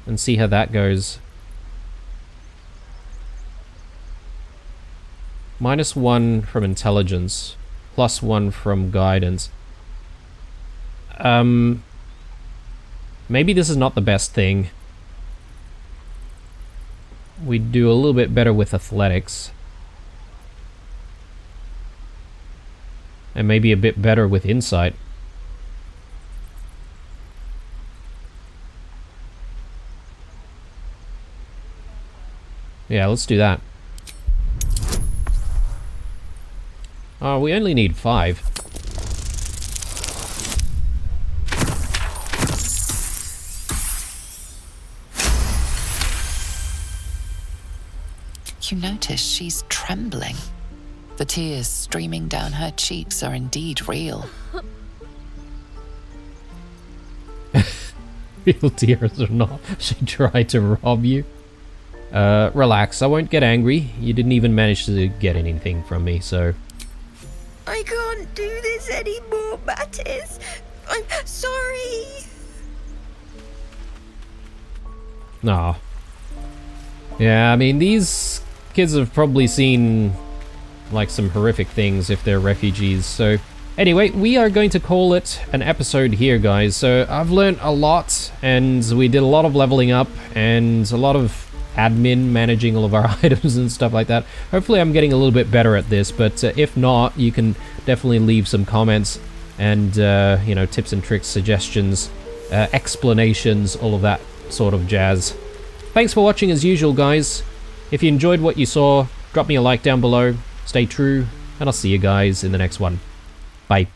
and see how that goes. -1 from intelligence, +1 from guidance. Maybe this is not the best thing. We'd do a little bit better with athletics. And maybe a bit better with insight. Yeah, let's do that. Oh, we only need 5. You notice she's trembling. The tears streaming down her cheeks are indeed real. Real tears or not, she tried to rob you. Relax, I won't get angry. You didn't even manage to get anything from me, so... I can't do this anymore, Mattis. I'm sorry. Nah. Yeah, I mean, these kids have probably seen, like, some horrific things if they're refugees, so Anyway, we are going to call it an episode here, guys. So I've learned a lot, and we did a lot of leveling up and a lot of admin, managing all of our items and stuff like that. Hopefully I'm getting a little bit better at this, but if not, you can definitely leave some comments and, you know, tips and tricks, suggestions, explanations, all of that sort of jazz. Thanks for watching as usual, guys. If you enjoyed what you saw, drop me a like down below, stay true, and I'll see you guys in the next one. Bye.